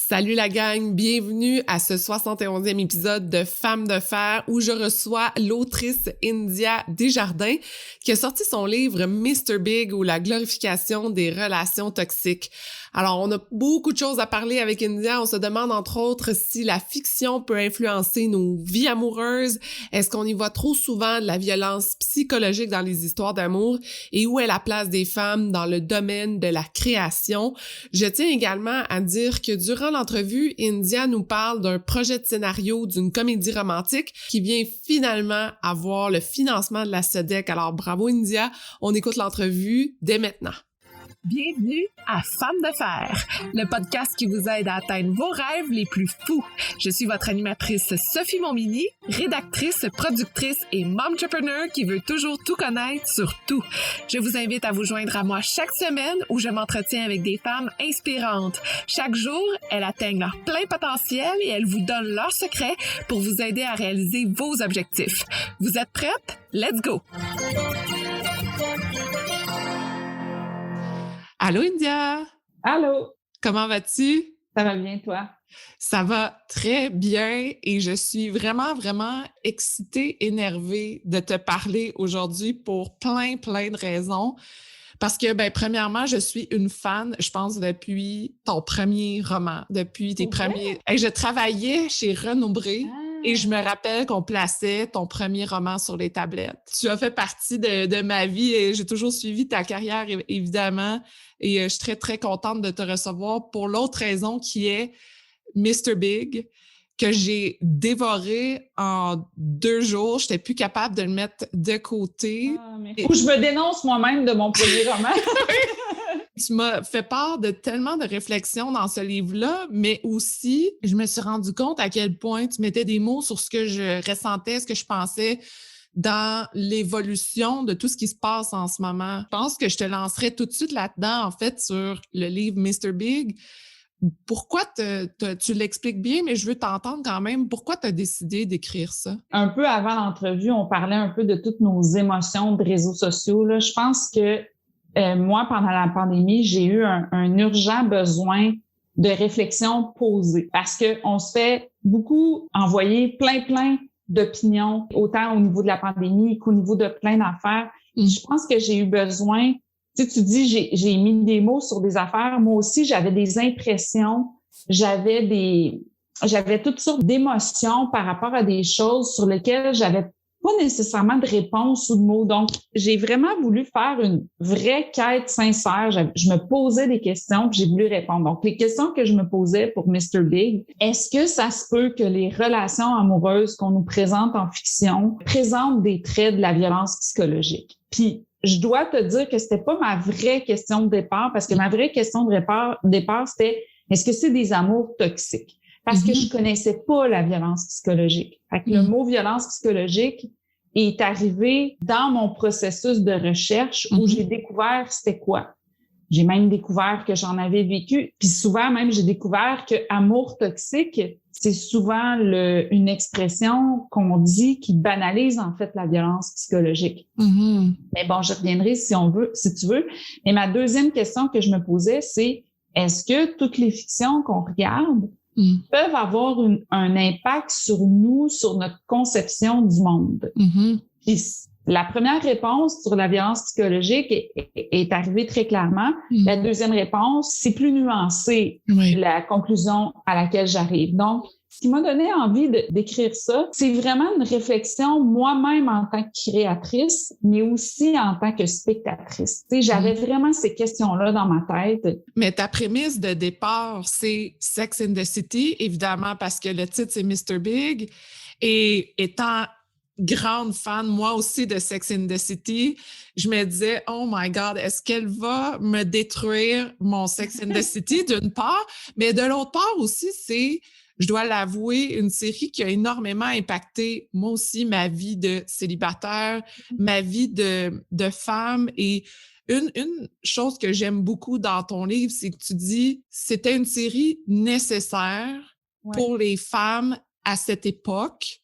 Salut la gang, bienvenue à ce 71e épisode de Femmes de fer où je reçois l'autrice India Desjardins qui a sorti son livre Mr. Big ou la glorification des relations toxiques. Alors, on a beaucoup de choses à parler avec India. On se demande entre autres si la fiction peut influencer nos vies amoureuses. Est-ce qu'on y voit trop souvent de la violence psychologique dans les histoires d'amour et où est la place des femmes dans le domaine de la création? Je tiens également à dire que durant l'entrevue, India nous parle d'un projet de scénario d'une comédie romantique qui vient finalement avoir le financement de la SODEC. Alors bravo India, on écoute l'entrevue dès maintenant. Bienvenue à Femmes de fer, le podcast qui vous aide à atteindre vos rêves les plus fous. Je suis votre animatrice Sophie Montminy, rédactrice, productrice et momtrepreneur qui veut toujours tout connaître sur tout. Je vous invite à vous joindre à moi chaque semaine où je m'entretiens avec des femmes inspirantes. Chaque jour, elles atteignent leur plein potentiel et elles vous donnent leurs secrets pour vous aider à réaliser vos objectifs. Vous êtes prêtes? Let's go! Allô India! Allô! Comment vas-tu? Ça va bien, toi? Ça va très bien et je suis vraiment excitée, énervée de te parler aujourd'hui pour plein de raisons. Parce que, premièrement, je suis une fan, je pense, depuis ton premier roman, depuis tes premiers... Hey, je travaillais chez Renaud Bré et je me rappelle qu'on plaçait ton premier roman sur les tablettes. Tu as fait partie de ma vie et j'ai toujours suivi ta carrière, évidemment, et je suis très contente de te recevoir pour l'autre raison qui est Mr. Big, que j'ai dévoré en 2 jours. Je n'étais plus capable de le mettre de côté. Ou je me dénonce moi-même de mon premier roman. Tu m'as fait part de tellement de réflexions dans ce livre-là, mais aussi, je me suis rendu compte à quel point tu mettais des mots sur ce que je ressentais, ce que je pensais dans l'évolution de tout ce qui se passe en ce moment. Je pense que je te lancerai tout de suite là-dedans, en fait, sur le livre Mr. Big. Pourquoi tu l'expliques bien, mais je veux t'entendre quand même. Pourquoi tu as décidé d'écrire ça? Un peu avant l'entrevue, on parlait un peu de toutes nos émotions de réseaux sociaux. Là. Je pense que moi, pendant la pandémie, j'ai eu un urgent besoin de réflexion posée parce que on se fait beaucoup envoyer plein d'opinions, autant au niveau de la pandémie qu'au niveau de plein d'affaires. Je pense que j'ai eu besoin... Tu dis, j'ai mis des mots sur des affaires. Moi aussi, j'avais des impressions, j'avais toutes sortes d'émotions par rapport à des choses sur lesquelles j'avais pas nécessairement de réponse ou de mots. Donc, j'ai vraiment voulu faire une vraie quête sincère. Je me posais des questions puis j'ai voulu répondre. Donc, les questions que je me posais pour Mr. Big, est-ce que ça se peut que les relations amoureuses qu'on nous présente en fiction présentent des traits de la violence psychologique? Puis, je dois te dire que c'était pas ma vraie question de départ, parce que ma vraie question de départ, c'était est-ce que c'est des amours toxiques? Parce que je connaissais pas la violence psychologique. Fait que le mot violence psychologique est arrivé dans mon processus de recherche où j'ai découvert c'était quoi. J'ai même découvert que j'en avais vécu. Puis souvent, même, j'ai découvert que amour toxique, c'est souvent une expression qu'on dit qui banalise, en fait, la violence psychologique. Mais bon, je reviendrai si tu veux. Mais ma deuxième question que je me posais, c'est est-ce que toutes les fictions qu'on regarde peuvent avoir un impact sur nous, sur notre conception du monde? Puis, la première réponse sur la violence psychologique est arrivée très clairement. La deuxième réponse, c'est plus nuancé, la conclusion à laquelle j'arrive. Donc, ce qui m'a donné envie d'écrire ça, c'est vraiment une réflexion moi-même en tant que créatrice, mais aussi en tant que spectatrice. Tu sais, j'avais vraiment ces questions-là dans ma tête. Mais ta prémisse de départ, c'est Sex and the City, évidemment, parce que le titre, c'est Mr. Big. Et étant grande fan, moi aussi, de Sex and the City, je me disais, oh my God, est-ce qu'elle va me détruire mon Sex and the City, d'une part, mais de l'autre part aussi, c'est, je dois l'avouer, une série qui a énormément impacté, moi aussi, ma vie de célibataire, ma vie de femme. Et une chose que j'aime beaucoup dans ton livre, c'est que tu dis, c'était une série nécessaire pour les femmes à cette époque,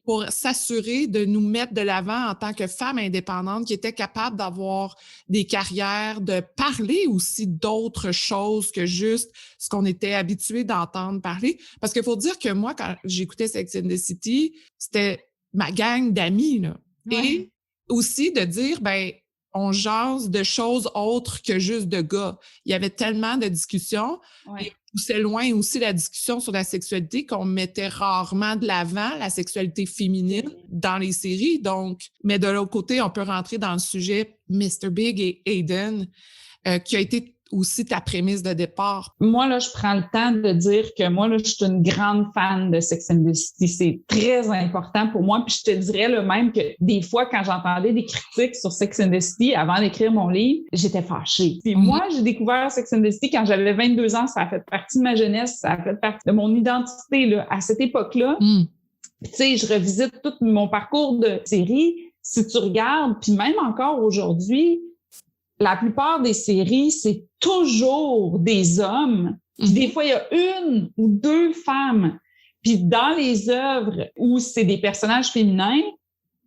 pour s'assurer de nous mettre de l'avant en tant que femmes indépendantes qui étaient capables d'avoir des carrières, de parler aussi d'autres choses que juste ce qu'on était habitué d'entendre parler. Parce qu'il faut dire que moi, quand j'écoutais Sex and the City, c'était ma gang d'amis, là. Ouais. Et aussi de dire, ben, on jase de choses autres que juste de gars. Il y avait tellement de discussions. Ouais. Et poussait loin aussi la discussion sur la sexualité qu'on mettait rarement de l'avant, la sexualité féminine dans les séries. Donc, mais de l'autre côté, on peut rentrer dans le sujet Mr. Big et Aiden, qui a été aussi ta prémisse de départ. Moi, là, je prends le temps de dire que moi, là, je suis une grande fan de Sex and the City. C'est très important pour moi. Puis je te dirais là, même que des fois, quand j'entendais des critiques sur Sex and the City avant d'écrire mon livre, j'étais fâchée. Puis moi, j'ai découvert Sex and the City quand j'avais 22 ans. Ça a fait partie de ma jeunesse. Ça a fait partie de mon identité là, à cette époque-là. Tu sais, je revisite tout mon parcours de série. Si tu regardes, puis même encore aujourd'hui, la plupart des séries, c'est toujours des hommes. Puis des fois, il y a une ou deux femmes. Puis dans les œuvres où c'est des personnages féminins,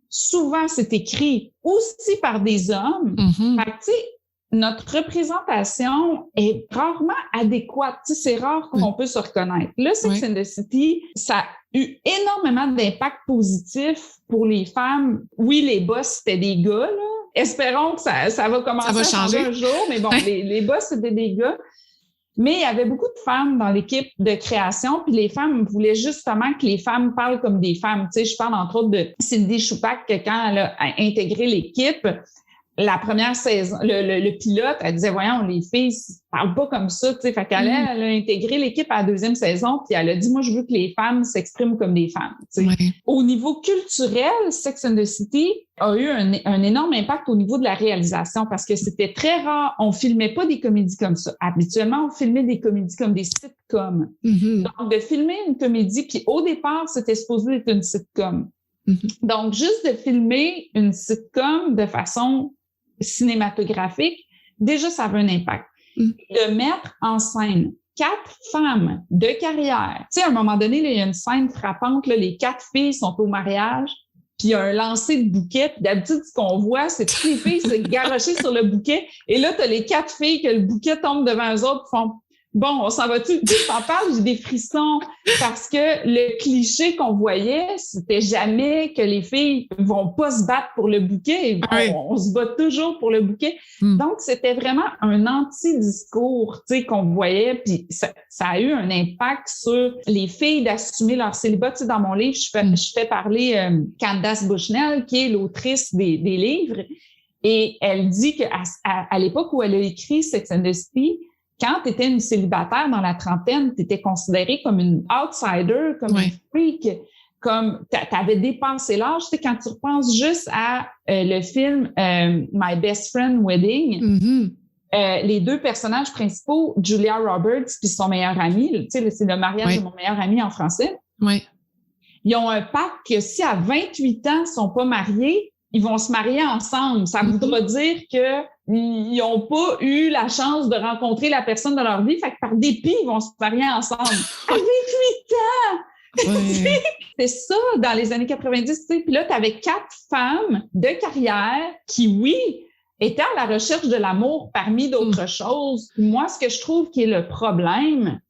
souvent, c'est écrit aussi par des hommes. Fait que, tu sais, notre représentation est rarement adéquate. Tu sais, c'est rare qu'on peut se reconnaître. Là, Sex and the City, ça a eu énormément d'impact positif pour les femmes. Oui, les boss, c'était des gars, là. Espérons que ça va commencer à changer un jour, mais bon, les boss, c'était des gars. Mais il y avait beaucoup de femmes dans l'équipe de création, puis les femmes voulaient justement que les femmes parlent comme des femmes. Tu sais, je parle entre autres de Cindy Choupac, que quand elle a intégré l'équipe, la première saison, le pilote, elle disait, voyons, les filles parlent pas comme ça, tu sais. Fait qu'elle elle a intégré l'équipe à la deuxième saison, puis elle a dit, moi, je veux que les femmes s'expriment comme des femmes, tu sais. Au niveau culturel, Sex and the City a eu un énorme impact au niveau de la réalisation parce que c'était très rare. On filmait pas des comédies comme ça. Habituellement, on filmait des comédies comme des sitcoms. Donc, de filmer une comédie, puis au départ, c'était supposé être une sitcom. Donc, juste de filmer une sitcom de façon cinématographique, déjà, ça avait un impact. De mettre en scène 4 femmes de carrière. Tu sais, à un moment donné, là, il y a une scène frappante, là, les 4 filles sont au mariage, puis il y a un lancer de bouquet. Puis d'habitude, ce qu'on voit, c'est toutes les filles se garrocher sur le bouquet. Et là, tu as les 4 filles que le bouquet tombe devant eux autres, font bon, on s'en va-tu? Tu sais, t'en parles, j'ai des frissons parce que le cliché qu'on voyait, c'était jamais que les filles vont pas se battre pour le bouquet. On se bat toujours pour le bouquet. Donc, c'était vraiment un anti-discours, tu sais, qu'on voyait. Puis ça a eu un impact sur les filles d'assumer leur célibat. Tu sais, dans mon livre, je fais parler Candace Bushnell, qui est l'autrice des livres. Et elle dit qu'à l'époque où elle a écrit Sex and the City, quand tu étais une célibataire dans la trentaine, tu étais considérée comme une outsider, comme une freak, comme tu avais dépassé l'âge. Tu sais, quand tu repenses juste à le film My Best Friend Wedding, les 2 personnages principaux, Julia Roberts puis son meilleur ami, tu sais, c'est le mariage de mon meilleur ami en français. Ils ont un pacte que si à 28 ans, ils sont pas mariés, ils vont se marier ensemble. Ça voudra dire que ils n'ont pas eu la chance de rencontrer la personne de leur vie. Fait que par dépit, ils vont se marier ensemble. À 28 ans! C'est ça, dans les années 90, tu sais. Puis là, tu avais 4 femmes de carrière qui, oui, étaient à la recherche de l'amour parmi d'autres choses. Moi, ce que je trouve qui est le problème,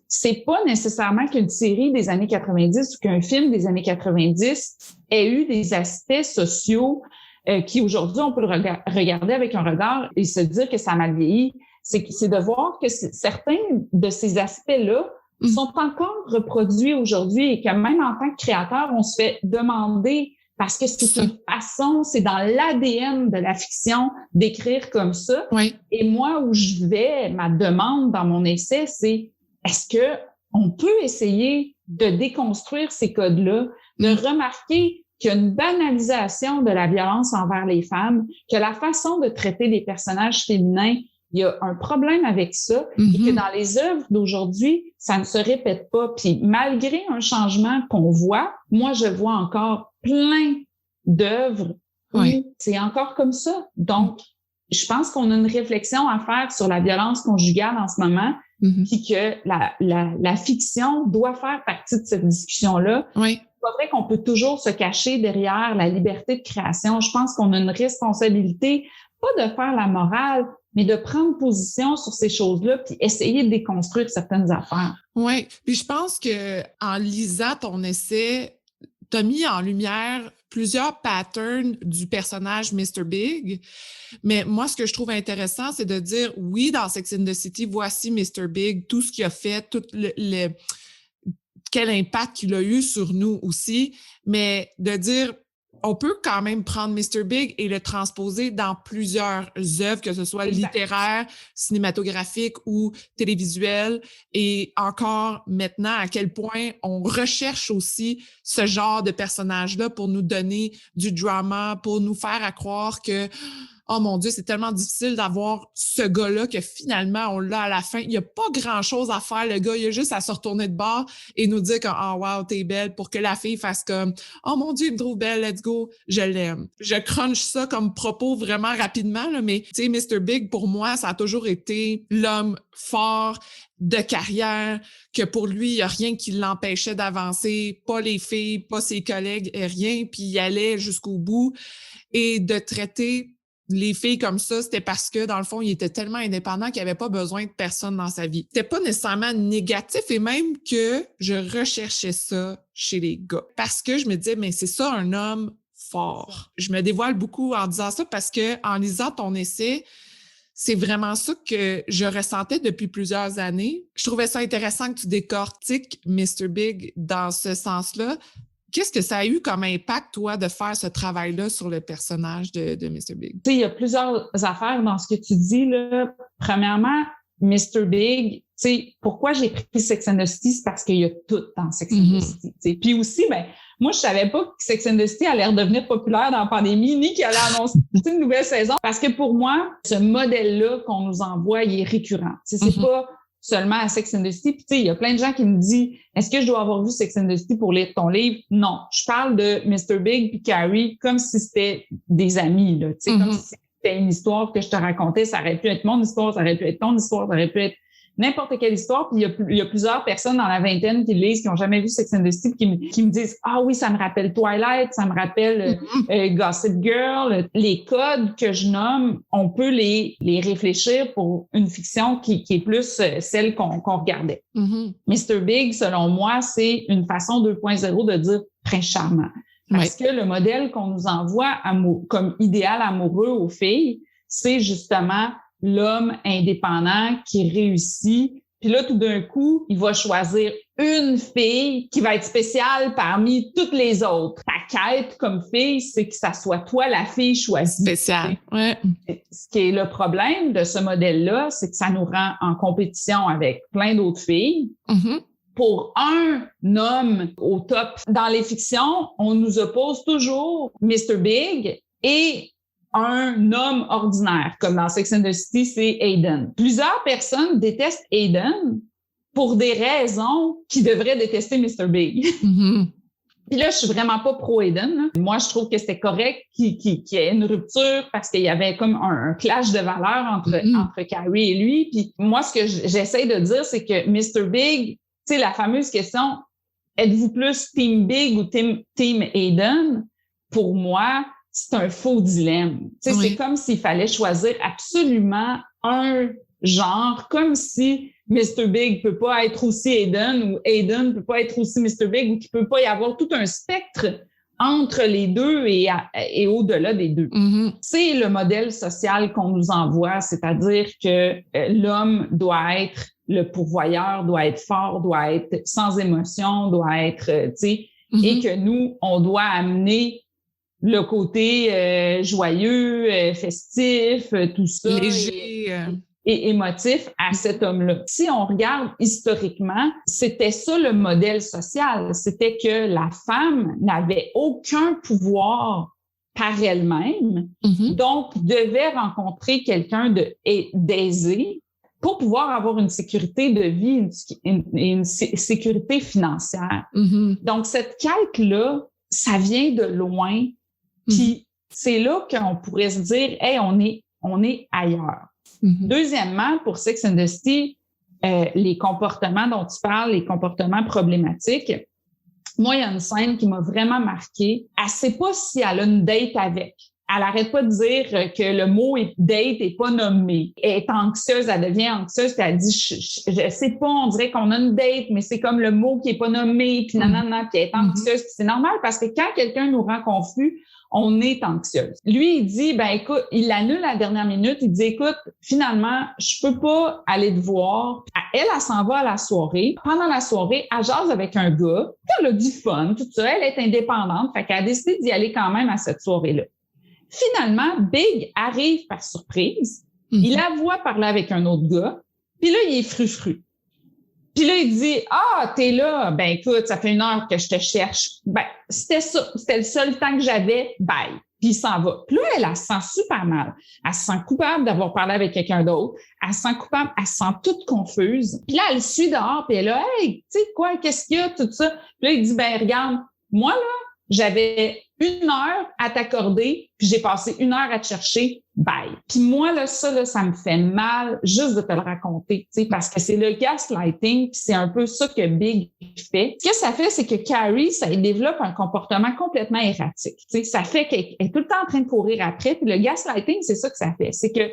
c'est pas nécessairement qu'une série des années 90 ou qu'un film des années 90 ait eu des aspects sociaux qui aujourd'hui, on peut le regarder avec un regard et se dire que ça a mal vieilli. C'est de voir que certains de ces aspects-là sont encore reproduits aujourd'hui et que même en tant que créateur, on se fait demander parce que c'est une façon, c'est dans l'ADN de la fiction d'écrire comme ça. Et moi, où je vais, ma demande dans mon essai, c'est est-ce que on peut essayer de déconstruire ces codes-là, de remarquer qu'il y a une banalisation de la violence envers les femmes, que la façon de traiter les personnages féminins, il y a un problème avec ça, et que dans les œuvres d'aujourd'hui, ça ne se répète pas. Puis malgré un changement qu'on voit, moi, je vois encore plein d'œuvres où c'est encore comme ça. Donc, je pense qu'on a une réflexion à faire sur la violence conjugale en ce moment, puis que la fiction doit faire partie de cette discussion-là. c'est pas vrai qu'on peut toujours se cacher derrière la liberté de création. Je pense qu'on a une responsabilité, pas de faire la morale, mais de prendre position sur ces choses-là puis essayer de déconstruire certaines affaires. Oui, puis je pense que en lisant ton essai, t'as mis en lumière plusieurs patterns du personnage Mr. Big. Mais moi, ce que je trouve intéressant, c'est de dire, oui, dans Sex and the City, voici Mr. Big, tout ce qu'il a fait, quel impact il a eu sur nous aussi, mais de dire, on peut quand même prendre Mr. Big et le transposer dans plusieurs œuvres, que ce soit littéraires, cinématographiques ou télévisuelles, et encore maintenant, à quel point on recherche aussi ce genre de personnage-là pour nous donner du drama, pour nous faire croire que oh mon Dieu, c'est tellement difficile d'avoir ce gars-là que finalement, on l'a à la fin. Il n'y a pas grand-chose à faire, le gars. Il a juste à se retourner de bord et nous dire que « Oh wow, t'es belle » pour que la fille fasse comme « Oh mon Dieu, il me trouve belle, let's go, je l'aime ». Je crunch ça comme propos vraiment rapidement, là, mais tu sais, Mr. Big, pour moi, ça a toujours été l'homme fort de carrière, que pour lui, il n'y a rien qui l'empêchait d'avancer, pas les filles, pas ses collègues, et rien, puis il allait jusqu'au bout. Et de traiter les filles comme ça, c'était parce que, dans le fond, il était tellement indépendant qu'il n'avait pas besoin de personne dans sa vie. C'était pas nécessairement négatif et même que je recherchais ça chez les gars. Parce que je me disais, mais c'est ça un homme fort. Je me dévoile beaucoup en disant ça parce que en lisant ton essai, c'est vraiment ça que je ressentais depuis plusieurs années. Je trouvais ça intéressant que tu décortiques Mr. Big dans ce sens-là. Qu'est-ce que ça a eu comme impact, toi, de faire ce travail-là sur le personnage de Mr. Big? Tu sais, il y a plusieurs affaires dans ce que tu dis, là. Premièrement, Mr. Big, tu sais, pourquoi j'ai pris Sex and the City, c'est parce qu'il y a tout dans Sex and the City. T'sais. Puis aussi, ben, moi, je savais pas que Sex and the City allait redevenir populaire dans la pandémie, ni qu'il allait annoncer une nouvelle saison. Parce que pour moi, ce modèle-là qu'on nous envoie, il est récurrent. T'sais, c'est pas seulement à Sex and the City. Puis tu sais, il y a plein de gens qui me disent « Est-ce que je dois avoir vu Sex and the City pour lire ton livre? » Non, je parle de Mr. Big puis Carrie comme si c'était des amis, là. Tu sais, comme si c'était une histoire que je te racontais. Ça aurait pu être mon histoire, ça aurait pu être ton histoire, ça aurait pu être n'importe quelle histoire. Puis il y a plusieurs personnes dans la vingtaine qui lisent, qui ont jamais vu Sex and the City, qui me disent « Ah oui, ça me rappelle Twilight, ça me rappelle Gossip Girl. » Les codes que je nomme, on peut les réfléchir pour une fiction qui est plus celle qu'on regardait. Mr. Big, selon moi, c'est une façon 2.0 de dire prince charmant. Parce que le modèle qu'on nous envoie comme idéal amoureux aux filles, c'est justement l'homme indépendant qui réussit. Puis là, tout d'un coup, il va choisir une fille qui va être spéciale parmi toutes les autres. Ta quête comme fille, c'est que ça soit toi la fille choisie. Spéciale, ouais. Ce qui est le problème de ce modèle-là, c'est que ça nous rend en compétition avec plein d'autres filles. Pour un homme au top. Dans les fictions, on nous oppose toujours Mr. Big et un homme ordinaire, comme dans Sex and the City, c'est Aiden. Plusieurs personnes détestent Aiden pour des raisons qui devraient détester Mr. Big. Puis là, je suis vraiment pas pro-Aiden. Là. Moi, je trouve que c'était correct qu'il y ait une rupture parce qu'il y avait comme un clash de valeurs entre Carrie et lui. Puis moi, ce que j'essaie de dire, c'est que Mr. Big, tu sais, la fameuse question, êtes-vous plus Team Big ou Team Aiden? Pour moi, c'est un faux dilemme. Tu sais, c'est comme s'il fallait choisir absolument un genre, comme si Mr. Big peut pas être aussi Aiden ou Aiden peut pas être aussi Mr. Big ou qu'il peut pas y avoir tout un spectre entre les deux et au-delà des deux. C'est le modèle social qu'on nous envoie, c'est-à-dire que l'homme doit être le pourvoyeur, doit être fort, doit être sans émotion, doit être, tu sais, et que nous, on doit amener le côté joyeux, festif, tout ça. Léger. Et émotif à cet homme-là. Si on regarde historiquement, c'était ça le modèle social. C'était que la femme n'avait aucun pouvoir par elle-même, donc devait rencontrer quelqu'un d'aisé pour pouvoir avoir une sécurité de vie et une sécurité financière. Donc, cette quête-là, ça vient de loin. Puis c'est là qu'on pourrait se dire, hey, on est ailleurs. Deuxièmement, pour Sex and the City, les comportements dont tu parles, les comportements problématiques, Moi, il y a une scène qui m'a vraiment marquée. Elle sait pas si elle a une date avec. Elle arrête pas de dire que le mot date est pas nommé. Elle est anxieuse, elle devient anxieuse, puis elle dit je sais pas, on dirait qu'on a une date, mais c'est comme le mot qui est pas nommé, puis nanana, puis elle est anxieuse. Puis c'est normal parce que quand quelqu'un nous rend confus, on est anxieuse. Lui, il dit, ben écoute, il annule à la dernière minute. Il dit, écoute, finalement, je peux pas aller te voir. Elle s'en va à la soirée. Pendant la soirée, elle jase avec un gars. Elle a du fun, tout ça. Elle est indépendante. Fait qu'elle a décidé d'y aller quand même à cette soirée-là. Finalement, Big arrive par surprise. Il la voit parler avec un autre gars. Puis là, il est frufru. Puis là, il dit, ah, t'es là. Ben, écoute, ça fait 1 heure que je te cherche. Ben, c'était ça. C'était le seul temps que j'avais. Bye. Puis il s'en va. Puis là, elle se sent super mal. Elle se sent coupable d'avoir parlé avec quelqu'un d'autre. Elle se sent coupable. Elle se sent toute confuse. Puis là, elle le suit dehors. Puis elle est là, hey, tu sais quoi, qu'est-ce qu'il y a, tout ça. Puis là, il dit, ben, regarde, moi, là, j'avais 1 heure à t'accorder, puis j'ai passé 1 heure à te chercher. Bye. Puis moi, là, ça me fait mal juste de te le raconter, tu sais, parce que c'est le gaslighting, puis c'est un peu ça que Big fait. Ce que ça fait, c'est que Carrie, ça développe un comportement complètement erratique. Tu sais, ça fait qu'elle est tout le temps en train de courir après. Puis le gaslighting, c'est ça que ça fait. C'est que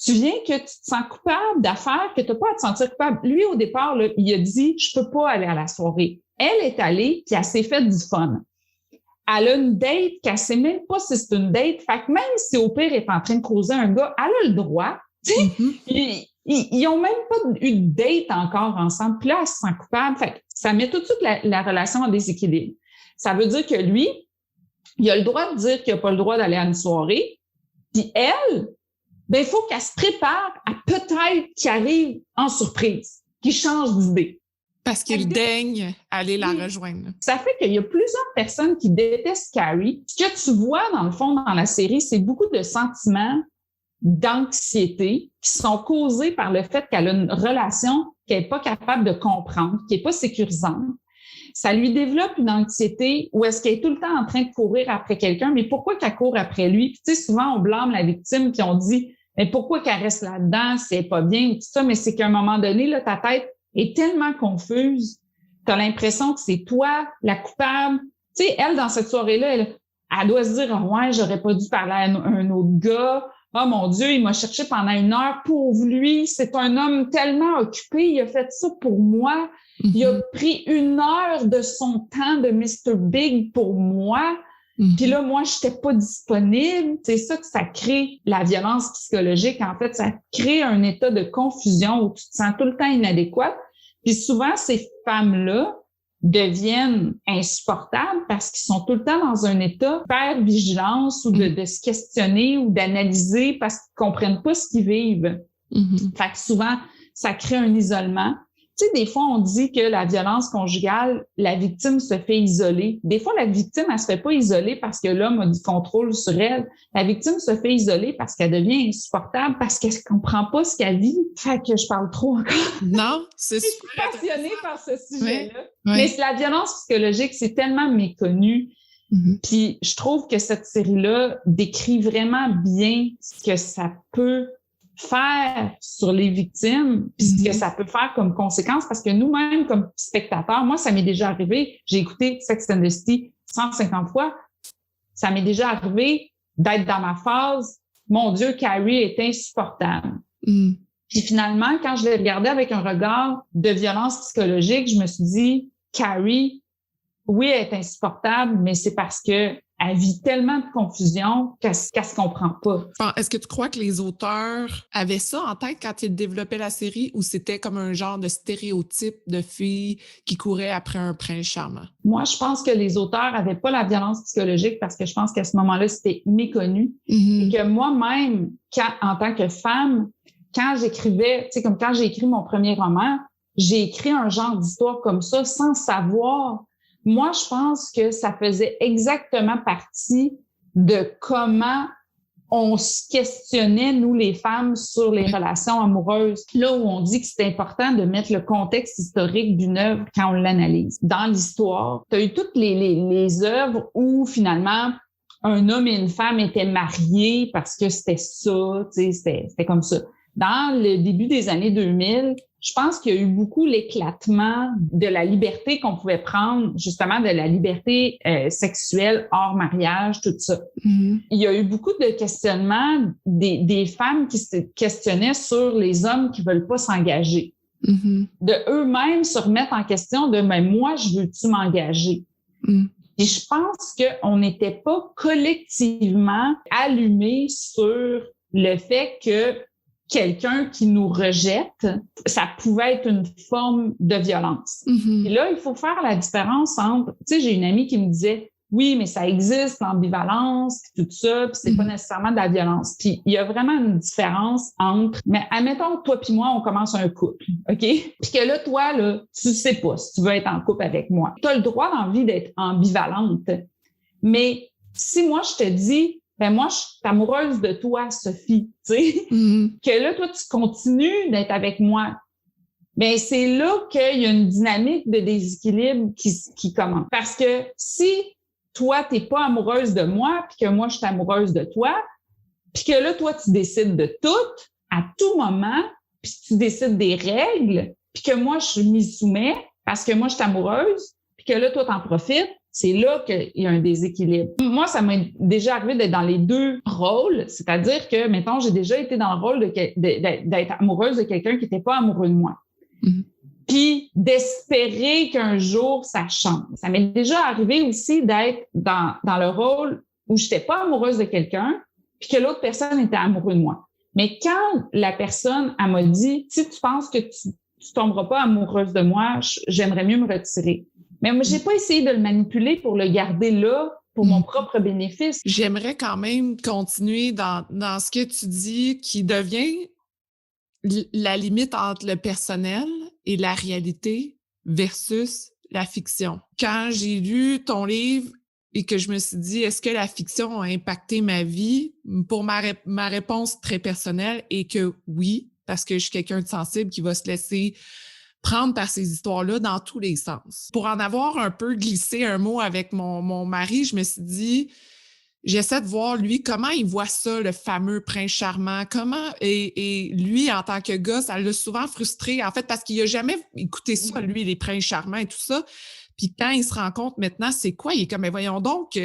tu viens que tu te sens coupable d'affaires que tu n'as pas à te sentir coupable. Lui, au départ, là, il a dit, je peux pas aller à la soirée. Elle est allée, puis elle s'est fait du fun. Elle a une date qu'elle sait même pas si c'est une date. Fait que même si au pire elle est en train de croiser un gars, elle a le droit. Ils ont même pas eu de date encore ensemble. Puis là, elle se sent coupable. Fait que ça met tout de suite la relation en déséquilibre. Ça veut dire que lui, il a le droit de dire qu'il n'a pas le droit d'aller à une soirée. Puis elle, ben il faut qu'elle se prépare à peut-être qu'il arrive en surprise, qu'il change d'idée. Parce qu'il daigne aller la rejoindre. Ça fait qu'il y a plusieurs personnes qui détestent Carrie. Ce que tu vois, dans le fond, dans la série, c'est beaucoup de sentiments d'anxiété qui sont causés par le fait qu'elle a une relation qu'elle n'est pas capable de comprendre, qui n'est pas sécurisante. Ça lui développe une anxiété où est-ce qu'elle est tout le temps en train de courir après quelqu'un, mais pourquoi qu'elle court après lui? Puis, tu sais, souvent, on blâme la victime, puis on dit, mais pourquoi qu'elle reste là-dedans, si elle n'est pas bien, tout ça, mais c'est qu'à un moment donné, là, ta tête est tellement confuse, tu as l'impression que c'est toi, la coupable. Tu sais, elle, dans cette soirée-là, elle doit se dire, oh, ouais, j'aurais pas dû parler à un autre gars. Oh mon Dieu, il m'a cherché pendant 1 heure. Pauvre lui, c'est un homme tellement occupé, il a fait ça pour moi. Il a pris 1 heure de son temps de Mr. Big pour moi. Puis là, moi, j'étais pas disponible. C'est ça que ça crée, la violence psychologique. En fait, ça crée un état de confusion où tu te sens tout le temps inadéquate. Puis souvent, ces femmes-là deviennent insupportables parce qu'ils sont tout le temps dans un état d'hyper-vigilance ou de se questionner ou d'analyser parce qu'ils comprennent pas ce qu'ils vivent. Fait que souvent, ça crée un isolement. Tu sais, des fois, on dit que la violence conjugale, la victime se fait isoler. Des fois, la victime, elle se fait pas isoler parce que l'homme a du contrôle sur elle. La victime se fait isoler parce qu'elle devient insupportable, parce qu'elle comprend pas ce qu'elle vit. Fait que je parle trop encore. Non, c'est super. Je suis passionnée par ce sujet-là. Oui. Mais la violence psychologique, c'est tellement méconnu. Puis je trouve que cette série-là décrit vraiment bien ce que ça peut faire sur les victimes, puis ce que ça peut faire comme conséquence, parce que nous-mêmes, comme spectateurs, moi, ça m'est déjà arrivé, j'ai écouté Sex and the City 150 fois, ça m'est déjà arrivé d'être dans ma phase, mon Dieu, Carrie est insupportable. Puis finalement, quand je l'ai regardé avec un regard de violence psychologique, je me suis dit, Carrie, oui, elle est insupportable, mais c'est parce que elle vit tellement de confusion qu'elle se comprend pas. Est-ce que tu crois que les auteurs avaient ça en tête quand ils développaient la série ou c'était comme un genre de stéréotype de filles qui couraient après un prince charmant? Moi, je pense que les auteurs avaient pas la violence psychologique parce que je pense qu'à ce moment-là, c'était méconnu. Et que moi-même, en tant que femme, quand j'écrivais, tu sais, comme quand j'ai écrit mon premier roman, j'ai écrit un genre d'histoire comme ça sans savoir. Moi, je pense que ça faisait exactement partie de comment on se questionnait, nous, les femmes, sur les relations amoureuses. Là où on dit que c'est important de mettre le contexte historique d'une œuvre quand on l'analyse. Dans l'histoire, tu as eu toutes les œuvres où, finalement, un homme et une femme étaient mariés parce que c'était ça, tu sais, c'était comme ça. dans le début des années 2000, je pense qu'il y a eu beaucoup l'éclatement de la liberté qu'on pouvait prendre, justement de la liberté sexuelle hors mariage, tout ça. Il y a eu beaucoup de questionnements des femmes qui se questionnaient sur les hommes qui veulent pas s'engager. De eux-mêmes se remettre en question de « mais moi, je veux-tu m'engager? » Et je pense qu'on n'était pas collectivement allumés sur le fait que quelqu'un qui nous rejette, ça pouvait être une forme de violence. Et là, il faut faire la différence entre... Tu sais, j'ai une amie qui me disait « oui, mais ça existe, l'ambivalence, puis tout ça, puis c'est pas nécessairement de la violence. » Puis il y a vraiment une différence entre... Mais admettons que toi puis moi, on commence un couple, OK? Puis que là, toi, là, tu sais pas si tu veux être en couple avec moi. Tu as le droit d'envie d'être ambivalente. Mais si moi, je te dis... ben moi, je suis amoureuse de toi, Sophie, tu sais, que là, toi, tu continues d'être avec moi. Ben c'est là qu'il y a une dynamique de déséquilibre qui commence. Parce que si toi, t'es pas amoureuse de moi, puis que moi, je suis amoureuse de toi, puis que là, toi, tu décides de tout, à tout moment, puis tu décides des règles, puis que moi, je m'y soumets parce que moi, je suis amoureuse, puis que là, toi, t'en profites, c'est là qu'il y a un déséquilibre. Moi, ça m'est déjà arrivé d'être dans les deux rôles, c'est-à-dire que, mettons, j'ai déjà été dans le rôle d'être amoureuse de quelqu'un qui n'était pas amoureux de moi. Puis d'espérer qu'un jour, ça change. Ça m'est déjà arrivé aussi d'être dans le rôle où je n'étais pas amoureuse de quelqu'un, puis que l'autre personne était amoureuse de moi. Mais quand la personne, elle m'a dit, si tu penses que tu tomberas pas amoureuse de moi, j'aimerais mieux me retirer. Mais moi, j'ai pas essayé de le manipuler pour le garder là, pour mon propre bénéfice. J'aimerais quand même continuer dans ce que tu dis, qui devient la limite entre le personnel et la réalité versus la fiction. Quand j'ai lu ton livre et que je me suis dit, est-ce que la fiction a impacté ma vie? Pour ma réponse très personnelle est que oui, parce que je suis quelqu'un de sensible qui va se laisser prendre par ces histoires-là dans tous les sens. Pour en avoir un peu glissé un mot avec mon mari, je me suis dit, j'essaie de voir, lui, comment il voit ça, le fameux prince charmant, et lui, en tant que gars, ça l'a souvent frustré, en fait, parce qu'il n'a jamais écouté ça, lui, les princes charmants et tout ça. Puis quand il se rend compte maintenant, c'est quoi? Il est comme, mais voyons donc,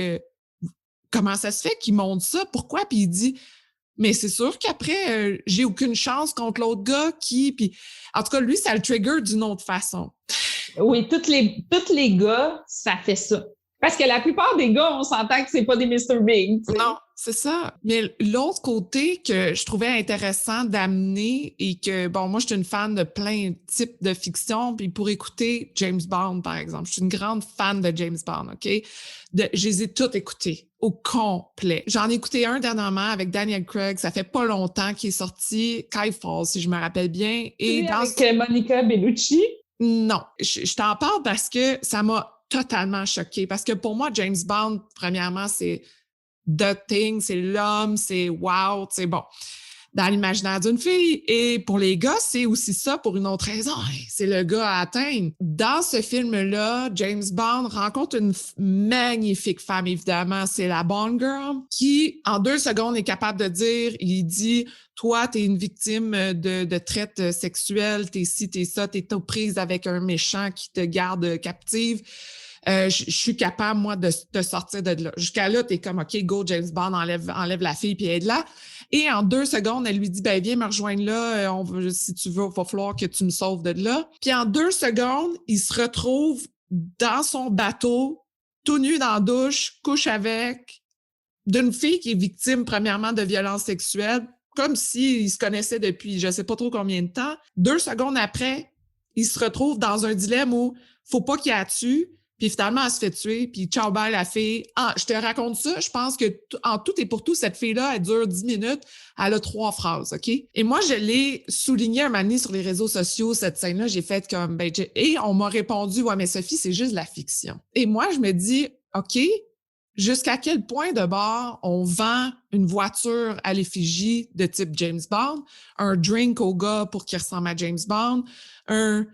comment ça se fait qu'il montre ça? Pourquoi? Puis il dit... Mais c'est sûr qu'après, j'ai aucune chance contre l'autre gars puis en tout cas, lui, ça le trigger d'une autre façon. Oui, tous les gars, ça fait ça. Parce que la plupart des gars, on s'entend que c'est pas des Mr. Big. T'sais. Non, c'est ça. Mais l'autre côté que je trouvais intéressant d'amener et que, bon, moi, je suis une fan de plein de types de fiction, puis pour écouter James Bond, par exemple, je suis une grande fan de James Bond, OK? Je les ai toutes écoutées au complet. J'en ai écouté un dernièrement avec Daniel Craig, ça fait pas longtemps qu'il est sorti, Skyfall, si je me rappelle bien. Et avec Monica Bellucci? Non, je t'en parle parce que ça m'a totalement choquée. Parce que pour moi, James Bond, premièrement, c'est the thing, c'est l'homme, c'est wow, c'est bon. Dans l'imaginaire d'une fille. Et pour les gars, c'est aussi ça pour une autre raison. C'est le gars à atteindre. Dans ce film-là, James Bond rencontre une magnifique femme, évidemment. C'est la Bond Girl qui, en 2 secondes, est capable de dire, il dit, toi, t'es une victime de traite sexuelle, t'es ci, t'es ça, t'es aux prises avec un méchant qui te garde captive. Je suis capable, moi, de te sortir de là. Jusqu'à là, t'es comme, OK, go, James Bond, enlève la fille, puis aide-la. Et en 2 secondes, elle lui dit, ben viens me rejoindre là, si tu veux, il va falloir que tu me sauves de là. Puis en 2 secondes, il se retrouve dans son bateau, tout nu dans la douche, couche avec, d'une fille qui est victime, premièrement, de violences sexuelles, comme s'il se connaissait depuis je sais pas trop combien de temps. 2 secondes après, il se retrouve dans un dilemme où faut pas qu'il la tue. Puis finalement, elle se fait tuer, puis ciao, bye, la fille. Ah, je te raconte ça, je pense que en tout et pour tout, cette fille-là, elle dure 10 minutes, elle a 3 phrases, OK? Et moi, je l'ai souligné un moment donné sur les réseaux sociaux, cette scène-là, j'ai fait comme, et on m'a répondu, ouais, mais Sophie, c'est juste de la fiction. Et moi, je me dis, OK, jusqu'à quel point de bord on vend une voiture à l'effigie de type James Bond, un drink au gars pour qu'il ressemble à James Bond, un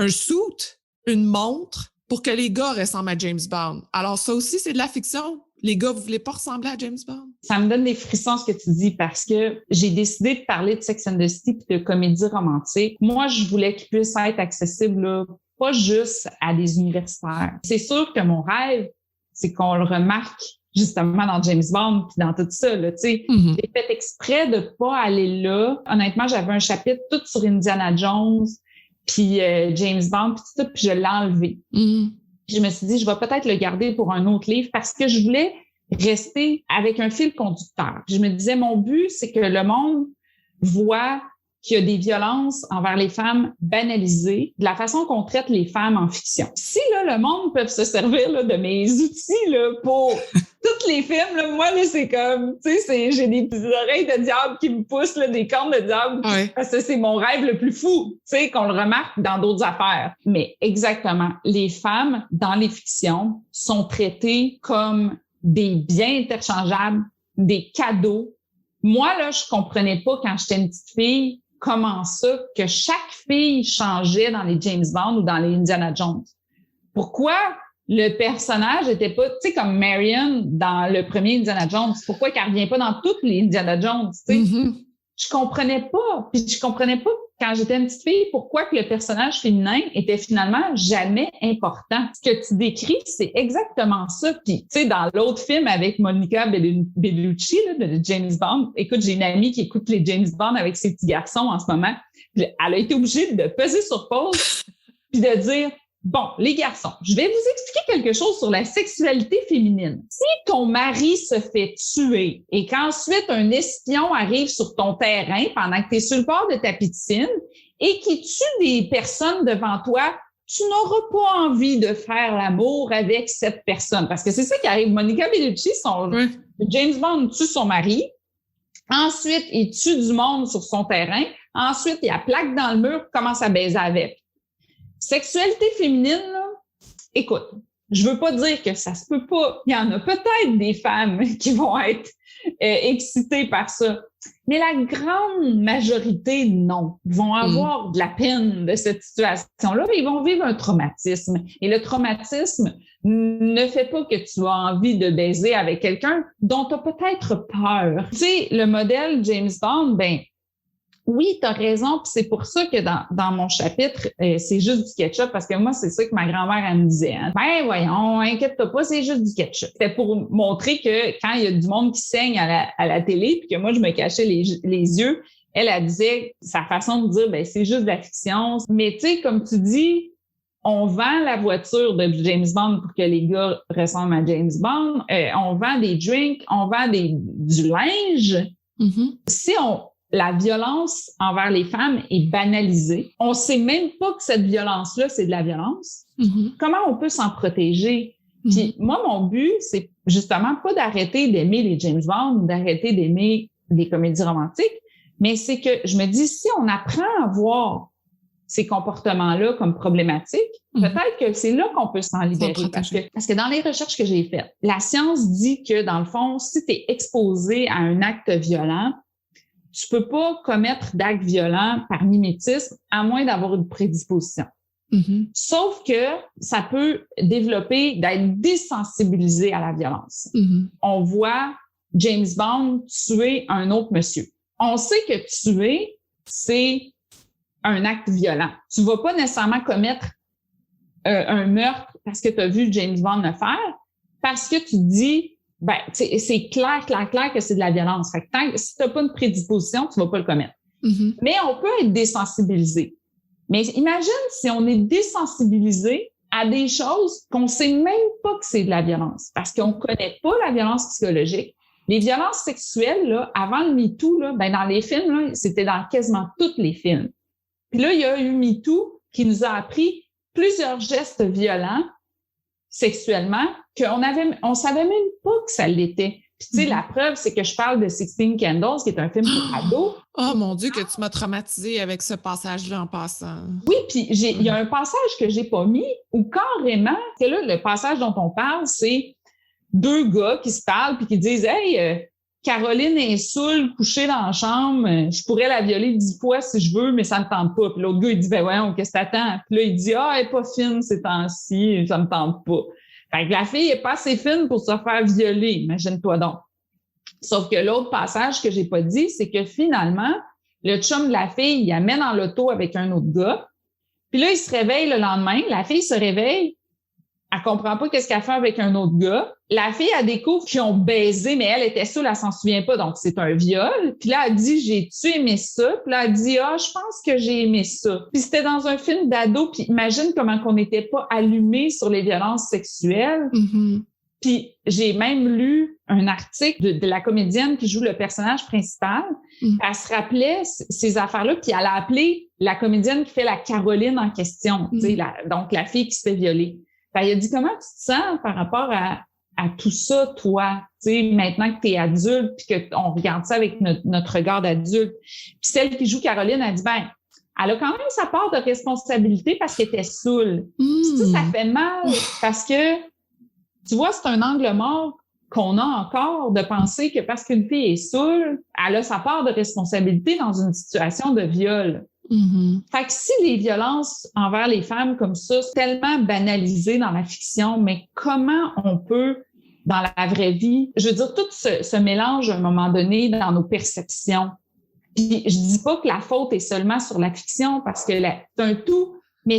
suit, une montre, pour que les gars ressemblent à James Bond. Alors ça aussi, c'est de la fiction. Les gars, vous voulez pas ressembler à James Bond? Ça me donne des frissons ce que tu dis parce que j'ai décidé de parler de Sex and the City et de comédie romantique. Moi, je voulais qu'il puisse être accessible, là, pas juste à des universitaires. C'est sûr que mon rêve, c'est qu'on le remarque justement dans James Bond puis dans tout ça, là, tu sais. Mm-hmm. J'ai fait exprès de pas aller là. Honnêtement, j'avais un chapitre tout sur Indiana Jones puis James Bond puis tout ça, puis je l'ai enlevé. Mm-hmm. Puis je me suis dit, je vais peut-être le garder pour un autre livre parce que je voulais rester avec un fil conducteur. Puis je me disais, mon but, c'est que le monde voit qu'il y a des violences envers les femmes banalisées de la façon qu'on traite les femmes en fiction. Si là, le monde peut se servir là, de mes outils là, pour tous les films, là, moi, là, c'est comme, tu sais, j'ai des petites oreilles de diable qui me poussent, là, des cornes de diable, parce que c'est mon rêve le plus fou, tu sais, qu'on le remarque dans d'autres affaires. Mais exactement, les femmes, dans les fictions, sont traitées comme des biens interchangeables, des cadeaux. Moi, là, je comprenais pas quand j'étais une petite fille comment ça que chaque fille changeait dans les James Bond ou dans les Indiana Jones. Pourquoi le personnage était pas, tu sais, comme Marion dans le premier Indiana Jones, pourquoi qu'elle revient pas dans toutes les Indiana Jones, tu sais? Mm-hmm. Je comprenais pas. Puis je comprenais pas quand j'étais une petite fille pourquoi que le personnage féminin était finalement jamais important. Ce que tu décris, c'est exactement ça. Puis tu sais, dans l'autre film avec Monica Bellucci là, de James Bond, écoute, j'ai une amie qui écoute les James Bond avec ses petits garçons en ce moment. Puis elle a été obligée de peser sur pause puis de dire bon, les garçons, je vais vous expliquer quelque chose sur la sexualité féminine. Si ton mari se fait tuer et qu'ensuite un espion arrive sur ton terrain pendant que tu es sur le bord de ta piscine et qui tue des personnes devant toi, tu n'auras pas envie de faire l'amour avec cette personne. Parce que c'est ça qui arrive. Monica Bellucci, James Bond tue son mari. Ensuite, il tue du monde sur son terrain. Ensuite, il la plaque dans le mur, commence à baiser avec. Sexualité féminine, là, écoute, je veux pas dire que ça se peut pas. Il y en a peut-être des femmes qui vont être excitées par ça. Mais la grande majorité, non. Ils vont avoir de la peine de cette situation-là, mais ils vont vivre un traumatisme. Et le traumatisme ne fait pas que tu as envie de baiser avec quelqu'un dont tu as peut-être peur. Tu sais, le modèle James Bond, ben, oui, tu as raison, puis c'est pour ça que dans mon chapitre, c'est juste du ketchup, parce que moi, c'est ça que ma grand-mère, elle me disait. Hein. Ben voyons, inquiète-toi pas, c'est juste du ketchup. C'était pour montrer que quand il y a du monde qui saigne à la télé, puis que moi, je me cachais les yeux, elle disait sa façon de dire, ben c'est juste de la fiction. Mais tu sais, comme tu dis, on vend la voiture de James Bond pour que les gars ressemblent à James Bond. On vend des drinks, on vend du linge. Mm-hmm. Si la violence envers les femmes est banalisée. On sait même pas que cette violence-là, c'est de la violence. Mm-hmm. Comment on peut s'en protéger? Mm-hmm. Puis moi, mon but, c'est justement pas d'arrêter d'aimer les James Bond, d'arrêter d'aimer les comédies romantiques, mais c'est que je me dis, si on apprend à voir ces comportements-là comme problématiques, peut-être que c'est là qu'on peut s'en libérer. Parce que dans les recherches que j'ai faites, la science dit que, dans le fond, si tu es exposé à un acte violent, tu peux pas commettre d'actes violents par mimétisme à moins d'avoir une prédisposition. Mm-hmm. Sauf que ça peut développer d'être désensibilisé à la violence. Mm-hmm. On voit James Bond tuer un autre monsieur. On sait que tuer, c'est un acte violent. Tu vas pas nécessairement commettre un meurtre parce que tu as vu James Bond le faire, parce que tu te dis ben, c'est clair que c'est de la violence. Fait que si tu n'as pas une prédisposition, tu ne vas pas le commettre. Mm-hmm. Mais on peut être désensibilisé. Mais imagine si on est désensibilisé à des choses qu'on ne sait même pas que c'est de la violence, parce qu'on ne connaît pas la violence psychologique. Les violences sexuelles, là, avant le MeToo, là, ben, dans les films, là, c'était dans quasiment tous les films. Puis là, il y a eu MeToo qui nous a appris plusieurs gestes violents sexuellement on savait même pas que ça l'était. Puis tu sais, la preuve, c'est que je parle de 16 Candles, qui est un film pour ados. Oh mon Dieu, que tu m'as traumatisée avec ce passage-là en passant. Oui, puis il y a un passage que j'ai pas mis où carrément, c'est là, le passage dont on parle, c'est deux gars qui se parlent puis qui disent « Hey, Caroline est saoule, couchée dans la chambre, je pourrais la violer 10 fois si je veux, mais ça me tente pas. Puis l'autre gars, il dit, ben voyons, qu'est-ce que t'attends? Puis là, il dit, elle est pas fine ces temps-ci, ça me tente pas. Fait que la fille est pas assez fine pour se faire violer, imagine-toi donc. Sauf que l'autre passage que j'ai pas dit, c'est que finalement, le chum de la fille, il la met dans l'auto avec un autre gars. Puis là, il se réveille le lendemain. La fille se réveille. Elle comprend pas qu'est-ce qu'elle fait avec un autre gars. La fille, elle découvre qu'ils ont baisé, mais elle était saoule, elle s'en souvient pas, donc c'est un viol. Puis là, elle dit, j'ai-tu aimé ça? Puis là, elle dit, je pense que j'ai aimé ça. Puis c'était dans un film d'ado, puis imagine comment qu'on n'était pas allumé sur les violences sexuelles. Mm-hmm. Puis j'ai même lu un article de la comédienne qui joue le personnage principal. Elle se rappelait ces affaires-là, puis elle a appelé la comédienne qui fait la Caroline en question, donc la fille qui se fait violer. Elle a dit, comment tu te sens par rapport à tout ça, toi, maintenant que tu es adulte, puis qu'on regarde ça avec notre regard d'adulte. Puis celle qui joue Caroline, elle dit, elle a quand même sa part de responsabilité parce qu'elle était saoule. Puis ça fait mal parce que, tu vois, c'est un angle mort qu'on a encore de penser que parce qu'une fille est saoule, elle a sa part de responsabilité dans une situation de viol. Mm-hmm. Fait que si les violences envers les femmes comme ça, c'est tellement banalisé dans la fiction, mais comment on peut, dans la vraie vie, je veux dire, tout ce mélange à un moment donné dans nos perceptions. Puis je dis pas que la faute est seulement sur la fiction parce que c'est un tout, mais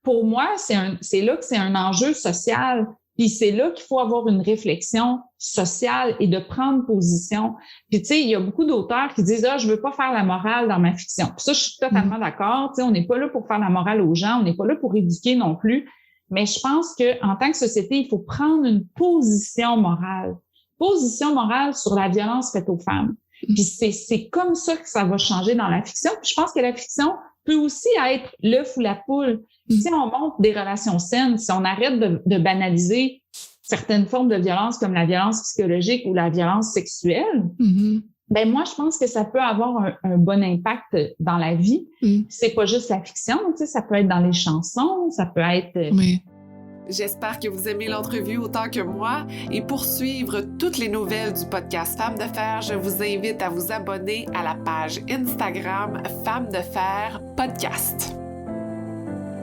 pour moi, c'est là que c'est un enjeu social. Puis c'est là qu'il faut avoir une réflexion sociale et de prendre position. Puis tu sais, il y a beaucoup d'auteurs qui disent je veux pas faire la morale dans ma fiction. Puis ça, je suis totalement d'accord. Tu sais, on n'est pas là pour faire la morale aux gens, on n'est pas là pour éduquer non plus. Mais je pense que en tant que société, il faut prendre une position morale sur la violence faite aux femmes. Puis c'est comme ça que ça va changer dans la fiction. Puis je pense que la fiction peut aussi être l'œuf ou la poule. Si on montre des relations saines, si on arrête de banaliser certaines formes de violence comme la violence psychologique ou la violence sexuelle, ben moi, je pense que ça peut avoir un bon impact dans la vie. C'est pas juste la fiction, tu sais, ça peut être dans les chansons, ça peut être... Oui. J'espère que vous aimez l'entrevue autant que moi et pour suivre toutes les nouvelles du podcast Femmes de Fer, je vous invite à vous abonner à la page Instagram Femmes de Fer Podcast.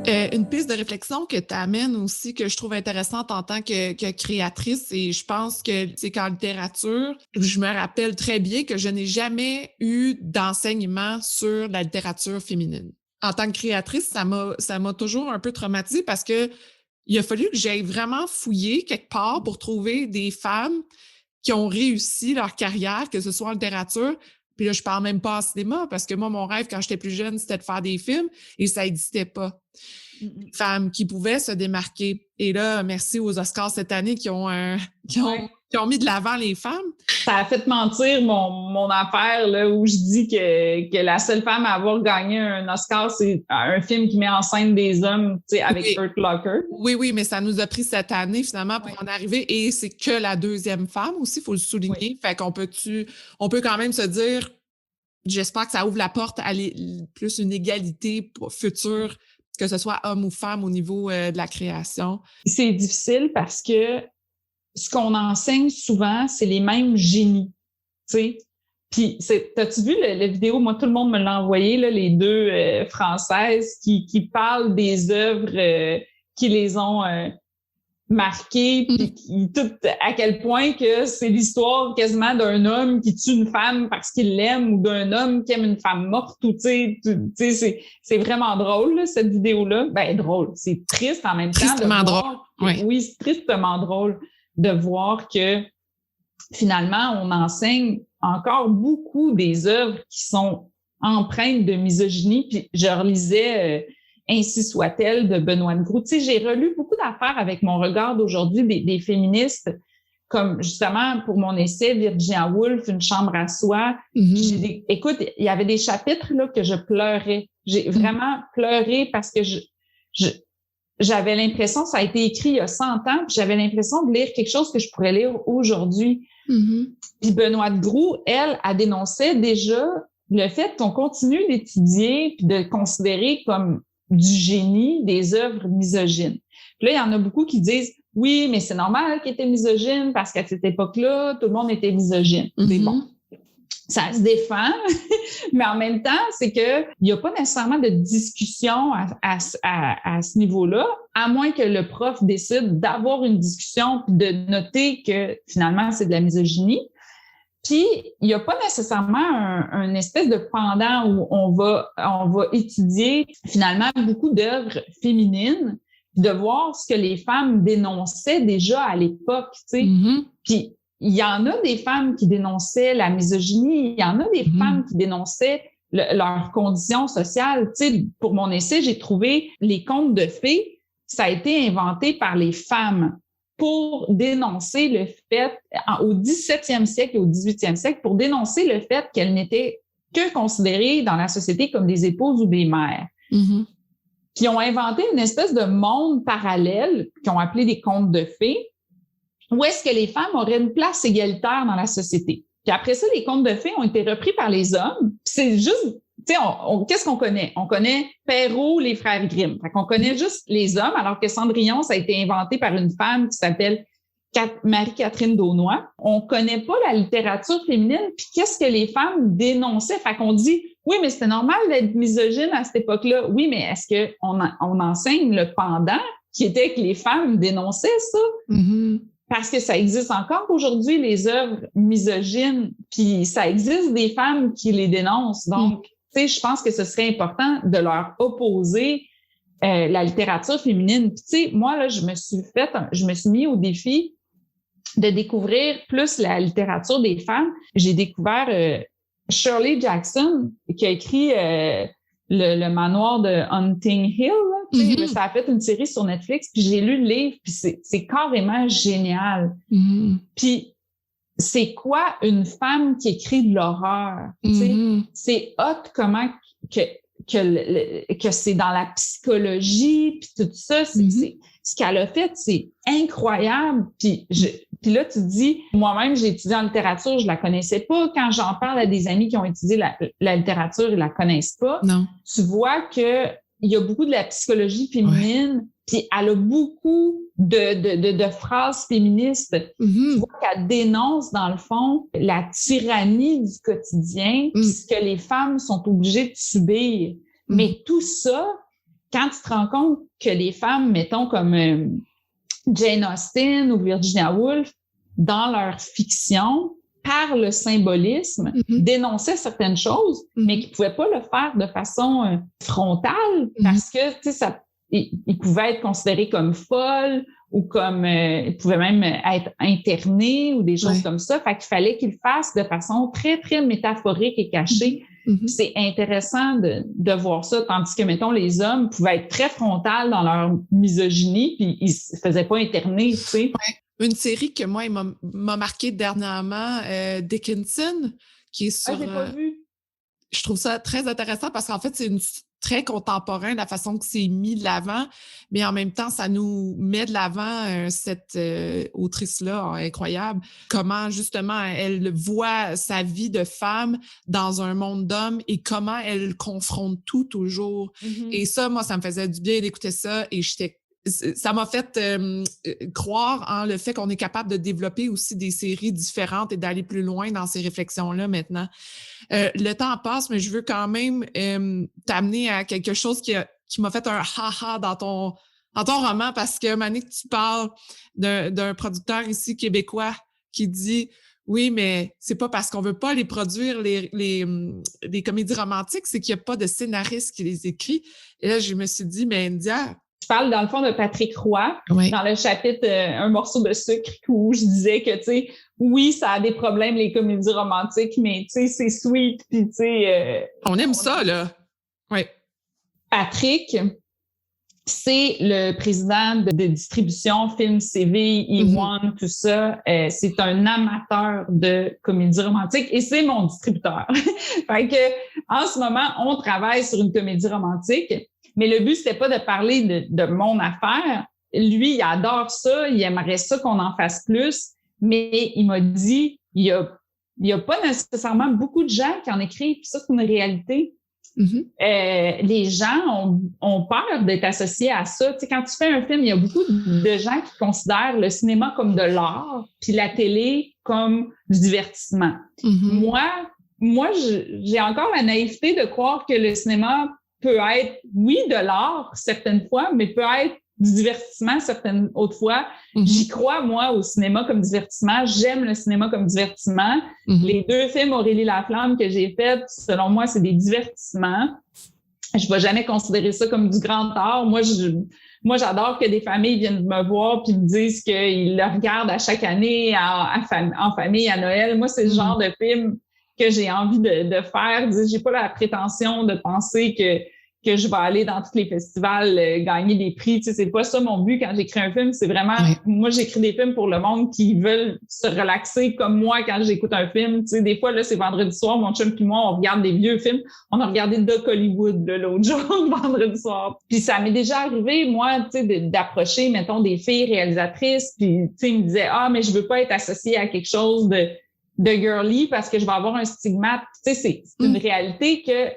Une piste de réflexion que tu amènes aussi, que je trouve intéressante en tant que créatrice, et je pense que c'est qu'en littérature, je me rappelle très bien que je n'ai jamais eu d'enseignement sur la littérature féminine. En tant que créatrice, ça m'a toujours un peu traumatisée parce que il a fallu que j'aille vraiment fouiller quelque part pour trouver des femmes qui ont réussi leur carrière, que ce soit en littérature. Puis là, je parle même pas en cinéma parce que moi, mon rêve, quand j'étais plus jeune, c'était de faire des films et ça n'existait pas. Femmes qui pouvaient se démarquer. Et là, merci aux Oscars cette année qui ont mis de l'avant les femmes. Ça a fait mentir mon affaire là, où je dis que la seule femme à avoir gagné un Oscar, c'est un film qui met en scène des hommes, tu sais, avec Hurt Locker. Oui, mais ça nous a pris cette année finalement pour en arriver et c'est que la deuxième femme aussi, il faut le souligner. Oui. Fait qu'on on peut quand même se dire, j'espère que ça ouvre la porte à plus une égalité future, que ce soit homme ou femme au niveau de la création. C'est difficile parce que ce qu'on enseigne souvent, c'est les mêmes génies, tu sais. Puis, t'as-tu vu la vidéo? Moi, tout le monde me l'a envoyé, là, les deux Françaises qui parlent des œuvres qui les ont marquées, puis à quel point que c'est l'histoire quasiment d'un homme qui tue une femme parce qu'il l'aime ou d'un homme qui aime une femme morte. Ou, tu sais, c'est vraiment drôle, là, cette vidéo-là. Ben, drôle. C'est triste en même temps. Tristement drôle. Oui, c'est tristement drôle de voir que finalement, on enseigne encore beaucoup des œuvres qui sont empreintes de misogynie. Puis je relisais Ainsi soit-elle de Benoît de Groux. Tu sais, j'ai relu beaucoup d'affaires avec mon regard d'aujourd'hui des féministes, comme justement pour mon essai Virginia Woolf, Une chambre à soi. Écoute, il y avait des chapitres là que je pleurais. J'ai vraiment pleuré parce que j'avais l'impression, ça a été écrit il y a 100 ans, puis j'avais l'impression de lire quelque chose que je pourrais lire aujourd'hui. Puis Benoît de Groux, elle dénonçait déjà le fait qu'on continue d'étudier puis de considérer comme du génie des œuvres misogynes. Puis là, il y en a beaucoup qui disent oui, mais c'est normal qu'il était misogyne parce qu'à cette époque-là, tout le monde était misogyne. C'est bon. Ça se défend, mais en même temps, c'est que il n'y a pas nécessairement de discussion à ce niveau-là, à moins que le prof décide d'avoir une discussion puis de noter que finalement, c'est de la misogynie. Puis, il n'y a pas nécessairement un espèce de pendant où on va étudier finalement beaucoup d'œuvres féminines, de voir ce que les femmes dénonçaient déjà à l'époque, tu sais. Puis, il y en a des femmes qui dénonçaient la misogynie, il y en a des femmes qui dénonçaient leurs conditions sociales. Tu sais, pour mon essai, j'ai trouvé les contes de fées, ça a été inventé par les femmes pour dénoncer le fait, au 17e siècle et au 18e siècle, pour dénoncer le fait qu'elles n'étaient que considérées dans la société comme des épouses ou des mères. Qui ont inventé une espèce de monde parallèle, qu'ils ont appelé des contes de fées, où est-ce que les femmes auraient une place égalitaire dans la société. Puis après ça, les contes de fées ont été repris par les hommes. Puis c'est juste, tu sais, qu'est-ce qu'on connaît? On connaît Perrault, les frères Grimm. Fait qu'on connaît juste les hommes, alors que Cendrillon, ça a été inventé par une femme qui s'appelle Marie-Catherine Daunois. On connaît pas la littérature féminine. Puis qu'est-ce que les femmes dénonçaient? Fait qu'on dit, oui, mais c'était normal d'être misogyne à cette époque-là. Oui, mais est-ce qu'on enseigne le pendant qui était que les femmes dénonçaient ça? Parce que ça existe encore aujourd'hui, les œuvres misogynes, puis ça existe des femmes qui les dénoncent. Donc, tu sais, je pense que ce serait important de leur opposer la littérature féminine. Puis, tu sais, moi, là, je me suis mis au défi de découvrir plus la littérature des femmes. J'ai découvert Shirley Jackson, qui a écrit le manoir de Hunting Hill. Ça a fait une série sur Netflix, puis j'ai lu le livre, puis c'est carrément génial. Puis c'est quoi une femme qui écrit de l'horreur? C'est hot comment que c'est dans la psychologie, puis tout ça. Ce qu'elle a fait, c'est incroyable. Puis là, tu te dis, moi-même, j'ai étudié en littérature, je la connaissais pas. Quand j'en parle à des amis qui ont étudié la littérature, ils la connaissent pas. Non. Tu vois que il y a beaucoup de la psychologie féminine, puis elle a beaucoup de phrases féministes. Tu vois qu'elle dénonce, dans le fond, la tyrannie du quotidien, puis ce que les femmes sont obligées de subir. Mais tout ça, quand tu te rends compte que les femmes, mettons comme Jane Austen ou Virginia Woolf, dans leur fiction, par le symbolisme, dénonçaient certaines choses, mais qui pouvaient pas le faire de façon frontale parce que, tu sais, ils pouvaient être considérés comme folles ou comme, ils pouvaient même être internés ou des choses comme ça. Fait qu'il fallait qu'ils le fassent de façon très, très métaphorique et cachée. C'est intéressant de voir ça, tandis que, mettons, les hommes pouvaient être très frontales dans leur misogynie puis ils se faisaient pas interner, tu sais. Une série que moi, il m'a marqué dernièrement, Dickinson, qui est sur... j'ai pas vu. Je trouve ça très intéressant parce qu'en fait, c'est très contemporain, la façon que c'est mis de l'avant, mais en même temps, ça nous met de l'avant cette autrice-là incroyable. Comment, justement, elle voit sa vie de femme dans un monde d'hommes et comment elle confronte tout toujours. Et ça, moi, ça me faisait du bien d'écouter ça et ça m'a fait croire en le fait qu'on est capable de développer aussi des séries différentes et d'aller plus loin dans ces réflexions-là maintenant. Le temps passe, mais je veux quand même t'amener à quelque chose qui m'a fait un ha-ha dans ton roman parce que Manik, tu parles d'un producteur ici québécois qui dit oui, mais c'est pas parce qu'on veut pas les produire les comédies romantiques, c'est qu'il y a pas de scénariste qui les écrit. Et là, je me suis dit, mais India, je parle dans le fond de Patrick Roy, dans le chapitre Un morceau de sucre, où je disais que, tu sais, oui, ça a des problèmes, les comédies romantiques, mais, tu sais, c'est sweet, puis, tu sais... on aime ça, là. Oui. Patrick, c'est le président de distribution, Film CV, E1, tout ça. C'est un amateur de comédies romantiques et c'est mon distributeur. Fait que, en ce moment, on travaille sur une comédie romantique. Mais le but, c'était pas de parler de mon affaire. Lui, il adore ça, il aimerait ça qu'on en fasse plus, mais il m'a dit, il y a pas nécessairement beaucoup de gens qui en écrivent, puis ça, c'est une réalité. Les gens ont peur d'être associés à ça. Tu sais, quand tu fais un film, il y a beaucoup de gens qui considèrent le cinéma comme de l'art, puis la télé comme du divertissement. Moi, j'ai encore la naïveté de croire que le cinéma peut être, oui, de l'art certaines fois, mais peut être du divertissement certaines autres fois. J'y crois, moi, au cinéma comme divertissement. J'aime le cinéma comme divertissement. Les 2 films Aurélie Laflamme que j'ai faits, selon moi, c'est des divertissements. Je vais jamais considérer ça comme du grand art. Moi, j'adore que des familles viennent me voir puis me disent qu'ils le regardent à chaque année en famille à Noël. Moi, c'est le genre de film que j'ai envie de faire. J'ai pas la prétention de penser que je vais aller dans tous les festivals gagner des prix. Tu sais, c'est pas ça mon but quand j'écris un film. C'est vraiment, moi, j'écris des films pour le monde qui veulent se relaxer comme moi quand j'écoute un film. Tu sais, des fois, là, c'est vendredi soir, mon chum puis moi, on regarde des vieux films. On a regardé Doc Hollywood l'autre jour, vendredi soir. Puis ça m'est déjà arrivé, moi, tu sais, d'approcher, mettons, des filles réalisatrices. Puis, tu sais, ils me disaient, mais je veux pas être associée à quelque chose de girly parce que je vais avoir un stigmate. Tu sais, c'est une réalité que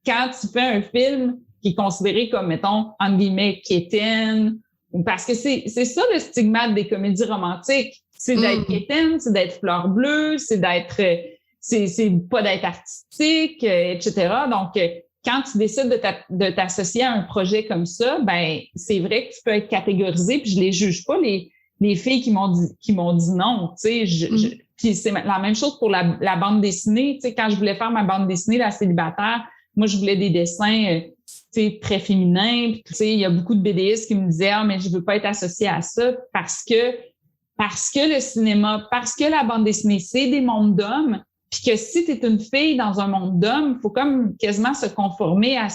quand tu fais un film qui est considéré comme, mettons, entre guillemets, quétaine, parce que c'est ça le stigmate des comédies romantiques. C'est d'être quétaine, c'est d'être fleur bleue, c'est pas d'être artistique, etc. Donc, quand tu décides de t'associer à un projet comme ça, ben, c'est vrai que tu peux être catégorisé, puis je les juge pas, les filles qui m'ont dit non, tu sais, puis c'est la même chose pour la bande dessinée, tu sais, quand je voulais faire ma bande dessinée, La Célibataire, moi, je voulais des dessins, tu sais, très féminins. Puis, tu sais, il y a beaucoup de BDistes qui me disaient, mais je veux pas être associée à ça parce que le cinéma, parce que la bande dessinée, c'est des mondes d'hommes. Puis que si tu es une fille dans un monde d'hommes, il faut comme quasiment se conformer à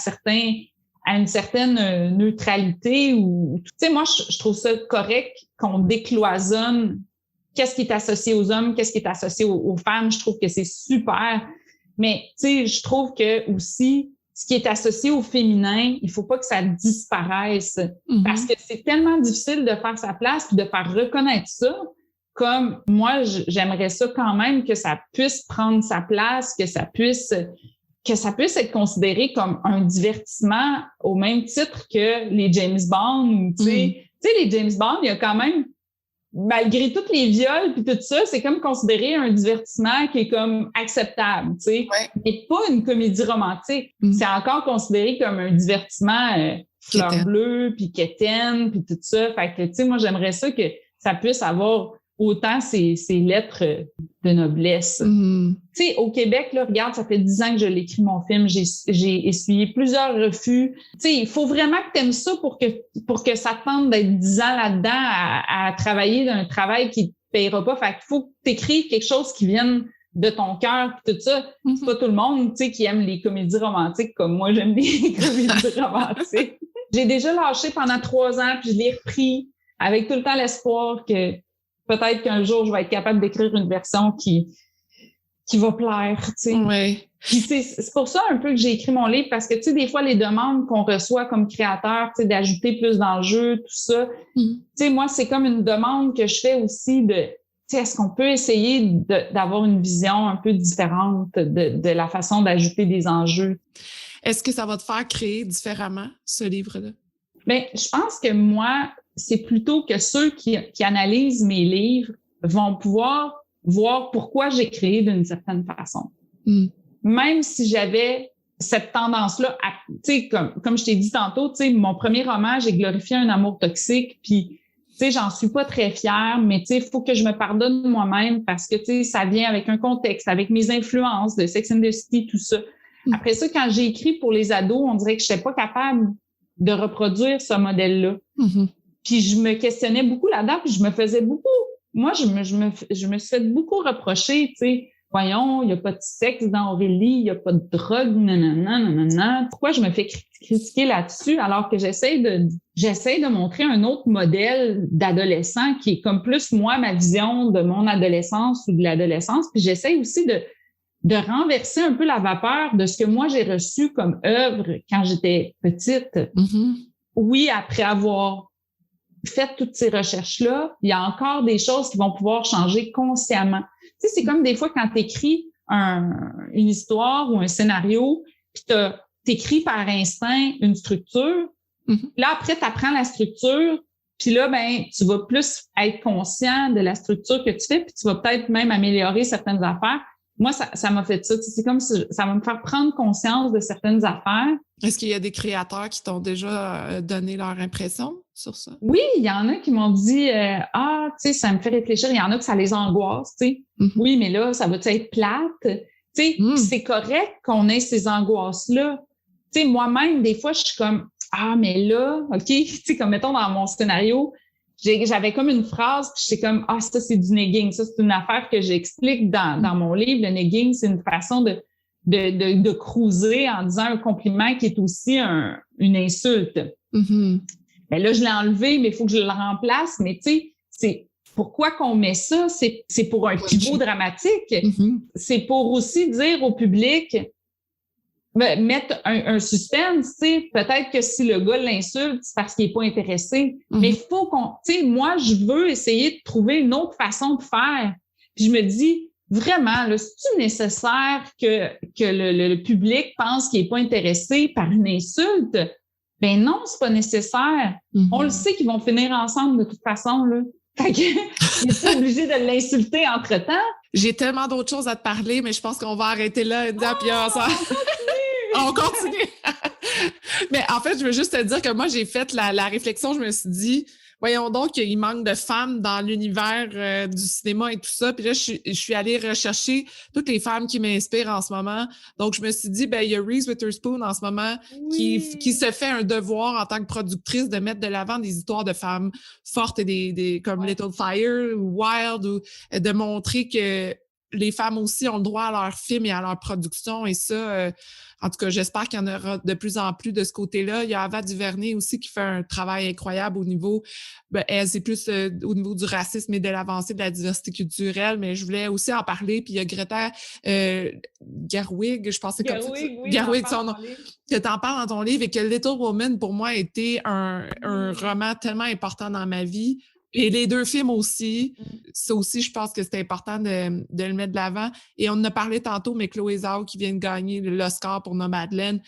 une certaine neutralité ou, tu sais, moi, je trouve ça correct qu'on décloisonne qu'est-ce qui est associé aux hommes, qu'est-ce qui est associé aux femmes. Je trouve que c'est super. Mais, tu sais, je trouve que aussi, ce qui est associé au féminin, il faut pas que ça disparaisse. Parce que c'est tellement difficile de faire sa place puis de faire reconnaître ça. Comme moi, j'aimerais ça quand même que ça puisse prendre sa place, que ça puisse être considéré comme un divertissement au même titre que les James Bond. Ou, tu sais, les James Bond, il y a quand même, malgré tous les viols puis tout ça, c'est comme considéré un divertissement qui est comme acceptable, tu sais. Mais pas une comédie romantique. C'est encore considéré comme un divertissement fleur bleue puis quétaine puis tout ça. Fait que, tu sais, moi, j'aimerais ça que ça puisse avoir autant ces lettres de noblesse. Tu sais, au Québec, là, regarde, ça fait 10 ans que je l'écris, mon film. J'ai essuyé plusieurs refus. Tu sais, il faut vraiment que tu aimes ça pour que ça te tente d'être 10 ans là-dedans à travailler d'un travail qui te payera pas. Fait qu'il faut que tu écrives quelque chose qui vienne de ton cœur pis tout ça. C'est pas tout le monde, tu sais, qui aime les comédies romantiques comme moi, j'aime les comédies romantiques. J'ai déjà lâché pendant 3 ans, puis je l'ai repris avec tout le temps l'espoir que peut-être qu'un jour, je vais être capable d'écrire une version qui va plaire, tu sais. Ouais. Puis c'est pour ça un peu que j'ai écrit mon livre, parce que, tu sais, des fois, les demandes qu'on reçoit comme créateur, tu sais, d'ajouter plus d'enjeux, tout ça, tu sais, moi, c'est comme une demande que je fais aussi de, tu sais, est-ce qu'on peut essayer d'avoir une vision un peu différente de la façon d'ajouter des enjeux? Est-ce que ça va te faire créer différemment, ce livre-là? Bien, je pense que moi, c'est plutôt que ceux qui analysent mes livres vont pouvoir voir pourquoi j'ai créé d'une certaine façon. Même si j'avais cette tendance-là, tu sais, comme je t'ai dit tantôt, tu sais, mon premier roman, j'ai glorifié un amour toxique, puis, tu sais, j'en suis pas très fière, mais, tu sais, il faut que je me pardonne moi-même parce que, tu sais, ça vient avec un contexte, avec mes influences de Sex and the City, tout ça. Après ça, quand j'ai écrit pour les ados, on dirait que je n'étais pas capable de reproduire ce modèle-là. Puis je me questionnais beaucoup là-dedans, puis je me faisais beaucoup... Moi, je me suis fait beaucoup reprocher, tu sais, voyons, il n'y a pas de sexe dans Aurélie, il n'y a pas de drogue, nanana. Pourquoi je me fais critiquer là-dessus alors que j'essaie de montrer un autre modèle d'adolescent qui est comme plus, moi, ma vision de mon adolescence ou de l'adolescence. Puis j'essaie aussi de renverser un peu la vapeur de ce que moi, j'ai reçu comme œuvre quand j'étais petite. Oui, après avoir fait toutes ces recherches-là, il y a encore des choses qui vont pouvoir changer consciemment. Tu sais, c'est comme des fois quand tu écris une histoire ou un scénario, puis t'écris par instinct une structure. Là, après, t'apprends la structure. Puis là, ben, tu vas plus être conscient de la structure que tu fais, puis tu vas peut-être même améliorer certaines affaires. Moi, ça m'a fait ça. C'est comme si ça va me faire prendre conscience de certaines affaires. Est-ce qu'il y a des créateurs qui t'ont déjà donné leur impression sur ça? Oui, il y en a qui m'ont dit ah, tu sais, ça me fait réfléchir. Il y en a que ça les angoisse, tu sais. Oui, mais là, ça va-tu être plate? Tu sais, c'est correct qu'on ait ces angoisses-là. Tu sais, moi-même, des fois, je suis comme ah, mais là, OK, tu sais, comme mettons dans mon scénario, j'avais comme une phrase, puis j'étais comme ah, ça, c'est du negging. Ça, c'est une affaire que j'explique dans mon livre. Le negging, c'est une façon de cruiser en disant un compliment qui est aussi une insulte. Ben là, je l'ai enlevé, mais il faut que je le remplace. Mais tu sais, c'est pourquoi qu'on met ça? C'est pour un pivot dramatique. C'est pour aussi dire au public, mettre un suspense, tu sais, peut-être que si le gars l'insulte, c'est parce qu'il est pas intéressé. Mais il faut tu sais, moi, je veux essayer de trouver une autre façon de faire. Puis je me dis, vraiment, là, c'est-tu nécessaire que le public pense qu'il est pas intéressé par une insulte? Ben non, c'est pas nécessaire. On le sait qu'ils vont finir ensemble de toute façon, là. Fait que, il est obligé de l'insulter entre-temps. J'ai tellement d'autres choses à te parler, mais je pense qu'on va arrêter là, India, puis on continue. Mais en fait, je veux juste te dire que moi, j'ai fait la réflexion, je me suis dit, voyons donc qu'il manque de femmes dans l'univers du cinéma et tout ça. Puis là, je suis allée rechercher toutes les femmes qui m'inspirent en ce moment. Donc, je me suis dit, ben il y a Reese Witherspoon en ce moment qui se fait un devoir en tant que productrice de mettre de l'avant des histoires de femmes fortes et comme Little Fire ou Wild, ou de montrer que les femmes aussi ont le droit à leurs films et à leur production. Et ça, en tout cas, j'espère qu'il y en aura de plus en plus de ce côté-là. Il y a Ava DuVernay aussi qui fait un travail incroyable au niveau, elle, c'est plus au niveau du racisme et de l'avancée de la diversité culturelle, mais je voulais aussi en parler. Puis il y a Greta Gerwig, je pense que c'est comme ça. Gerwig, son nom, que tu en parles dans ton livre, et que Little Woman, pour moi, a été un roman tellement important dans ma vie. Et les deux films aussi, ça aussi, je pense que c'est important de le mettre de l'avant. Et on en a parlé tantôt, mais Chloé Zhao qui vient de gagner l'Oscar pour Nomadland,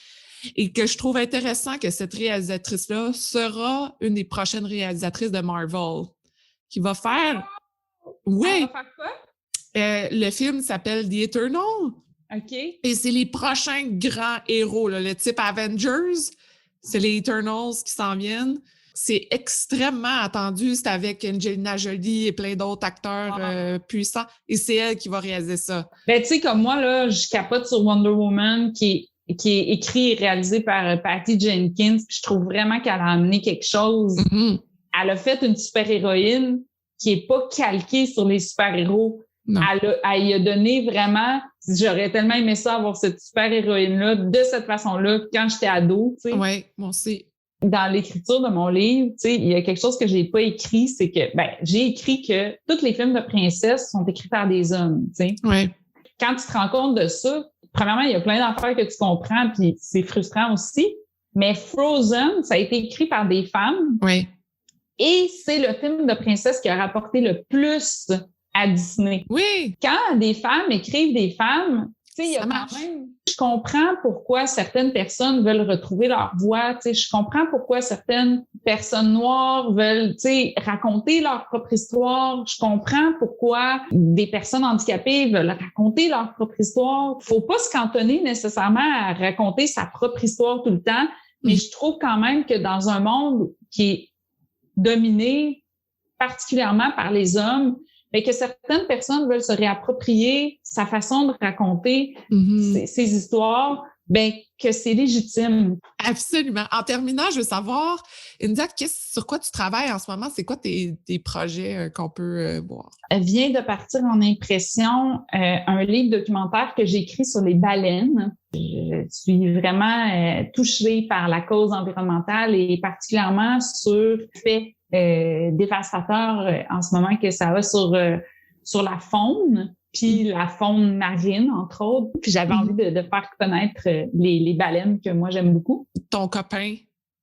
et que je trouve intéressant que cette réalisatrice-là sera une des prochaines réalisatrices de Marvel, qui va faire... Oui! Elle va faire quoi? Le film s'appelle The Eternal. OK. Et c'est les prochains grands héros, là, le type Avengers. C'est les Eternals qui s'en viennent. C'est extrêmement attendu. C'est avec Angelina Jolie et plein d'autres acteurs puissants. Et c'est elle qui va réaliser ça. Ben, tu sais, comme moi, là, je capote sur Wonder Woman, qui est écrit et réalisé par Patty Jenkins. Puis je trouve vraiment qu'elle a amené quelque chose. Elle a fait une super-héroïne qui est pas calquée sur les super-héros. Elle y a donné vraiment... J'aurais tellement aimé ça, avoir cette super-héroïne-là de cette façon-là quand j'étais ado. Tu sais. Oui, moi aussi. Dans l'écriture de mon livre, tu sais, il y a quelque chose que j'ai pas écrit, c'est que, j'ai écrit que tous les films de princesses sont écrits par des hommes, tu sais. Ouais. Quand tu te rends compte de ça, premièrement, il y a plein d'affaires que tu comprends, puis c'est frustrant aussi. Mais Frozen, ça a été écrit par des femmes. Oui. Et c'est le film de princesse qui a rapporté le plus à Disney. Oui. Quand des femmes écrivent des femmes, tu sais, il y a quand même... Je comprends pourquoi certaines personnes veulent retrouver leur voix, tu sais, je comprends pourquoi certaines personnes noires veulent, tu sais, raconter leur propre histoire. Je comprends pourquoi des personnes handicapées veulent raconter leur propre histoire. Faut pas se cantonner nécessairement à raconter sa propre histoire tout le temps, mais je trouve quand même que dans un monde qui est dominé particulièrement par les hommes, mais que certaines personnes veulent se réapproprier sa façon de raconter ces histoires, ben que c'est légitime. Absolument. En terminant, je veux savoir, India, sur quoi tu travailles en ce moment? C'est quoi tes projets qu'on peut voir? Elle vient de partir en impression un livre documentaire que j'ai écrit sur les baleines. Je suis vraiment touchée par la cause environnementale et particulièrement sur le fait dévastateur en ce moment que ça a sur la faune, puis la faune marine, entre autres. Puis j'avais envie de faire connaître les baleines que moi, j'aime beaucoup. Ton copain,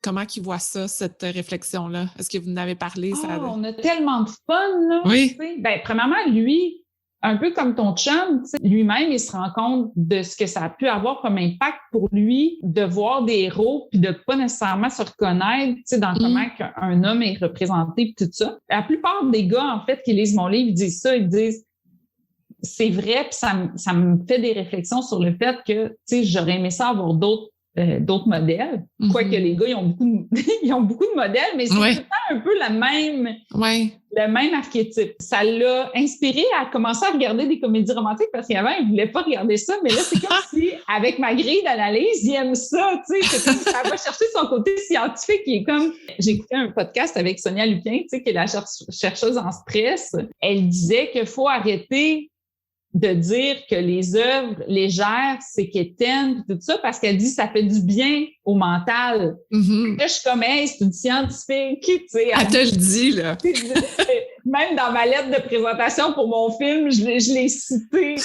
comment il voit ça, cette réflexion-là? Est-ce que vous en avez parlé? On a tellement de fun, là. Oui. Ben, premièrement, lui, un peu comme ton chum, lui-même, il se rend compte de ce que ça a pu avoir comme impact pour lui de voir des héros puis de pas nécessairement se reconnaître, dans comment un homme est représenté puis tout ça. La plupart des gars, en fait, qui lisent mon livre, ils disent ça, ils disent c'est vrai, puis ça me fait des réflexions sur le fait que, j'aurais aimé ça avoir d'autres modèles. Quoique les gars, ils ont beaucoup de modèles, mais c'est tout le temps un peu le même archétype. Ça l'a inspiré à commencer à regarder des comédies romantiques parce qu'avant, il voulait pas regarder ça, mais là, c'est comme si, avec ma grille d'analyse, il aime ça, c'est comme ça va chercher son côté scientifique qui est comme... J'ai écouté un podcast avec Sonia Lupien, qui est la chercheuse en stress. Elle disait qu'il faut arrêter de dire que les œuvres légères, c'est quétaine, tout ça, parce qu'elle dit ça fait du bien au mental. Là, je suis comme, hey, c'est une scientifique, Elle te le dit, là. Même dans ma lettre de présentation pour mon film, je l'ai cité,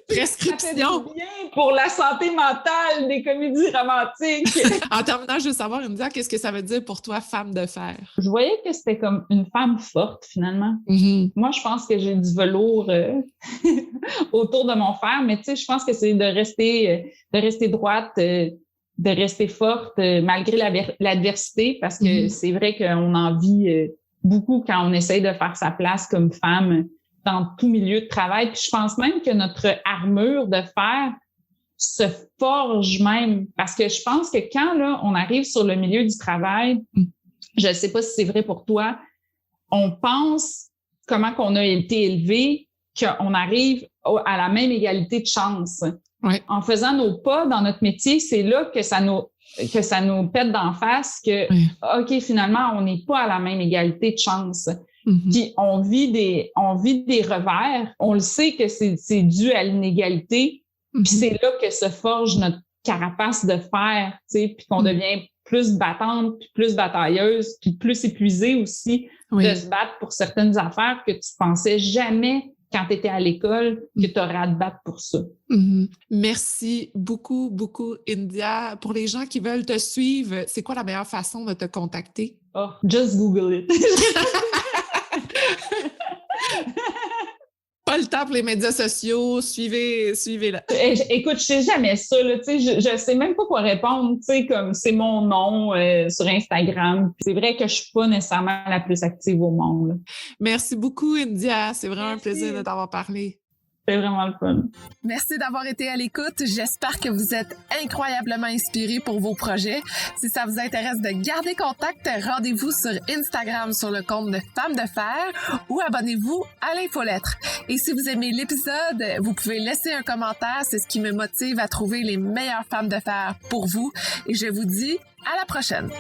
Prescription. Ça fait du bien pour la santé mentale des comédies romantiques. En terminant, je veux savoir, India, qu'est-ce que ça veut dire pour toi, femme de fer? Je voyais que c'était comme une femme forte, finalement. Moi, je pense que j'ai du velours autour de mon fer, mais je pense que c'est de rester droite, de rester forte malgré l'adversité, parce que c'est vrai qu'on en vit beaucoup quand on essaye de faire sa place comme femme dans tout milieu de travail. Puis je pense même que notre armure de fer se forge même, parce que je pense que quand là on arrive sur le milieu du travail, je ne sais pas si c'est vrai pour toi, on pense comment qu'on a été élevé, qu'on arrive à la même égalité de chance. Ouais. En faisant nos pas dans notre métier, c'est là que ça nous pète d'en face que, OK, finalement, on n'est pas à la même égalité de chance. Puis on vit des revers. On le sait que c'est dû à l'inégalité. Puis c'est là que se forge notre carapace de fer, puis qu'on devient plus battante, puis plus batailleuse, puis plus épuisée aussi de se battre pour certaines affaires que tu pensais jamais quand tu étais à l'école, que tu aurais à te battre pour ça. Merci beaucoup, beaucoup, India. Pour les gens qui veulent te suivre, c'est quoi la meilleure façon de te contacter? Oh, just Google it. Pas le temps pour les médias sociaux, suivez-la. Écoute, je sais jamais ça, là, je sais même pas quoi répondre, comme c'est mon nom sur Instagram. C'est vrai que je suis pas nécessairement la plus active au monde. Là. Merci beaucoup, India. C'est vraiment un plaisir de t'avoir parlé. C'est vraiment le fun. Merci d'avoir été à l'écoute. J'espère que vous êtes incroyablement inspirés pour vos projets. Si ça vous intéresse de garder contact, rendez-vous sur Instagram sur le compte de Femmes de Fer ou abonnez-vous à l'infolettre. Et si vous aimez l'épisode, vous pouvez laisser un commentaire. C'est ce qui me motive à trouver les meilleures femmes de fer pour vous. Et je vous dis à la prochaine.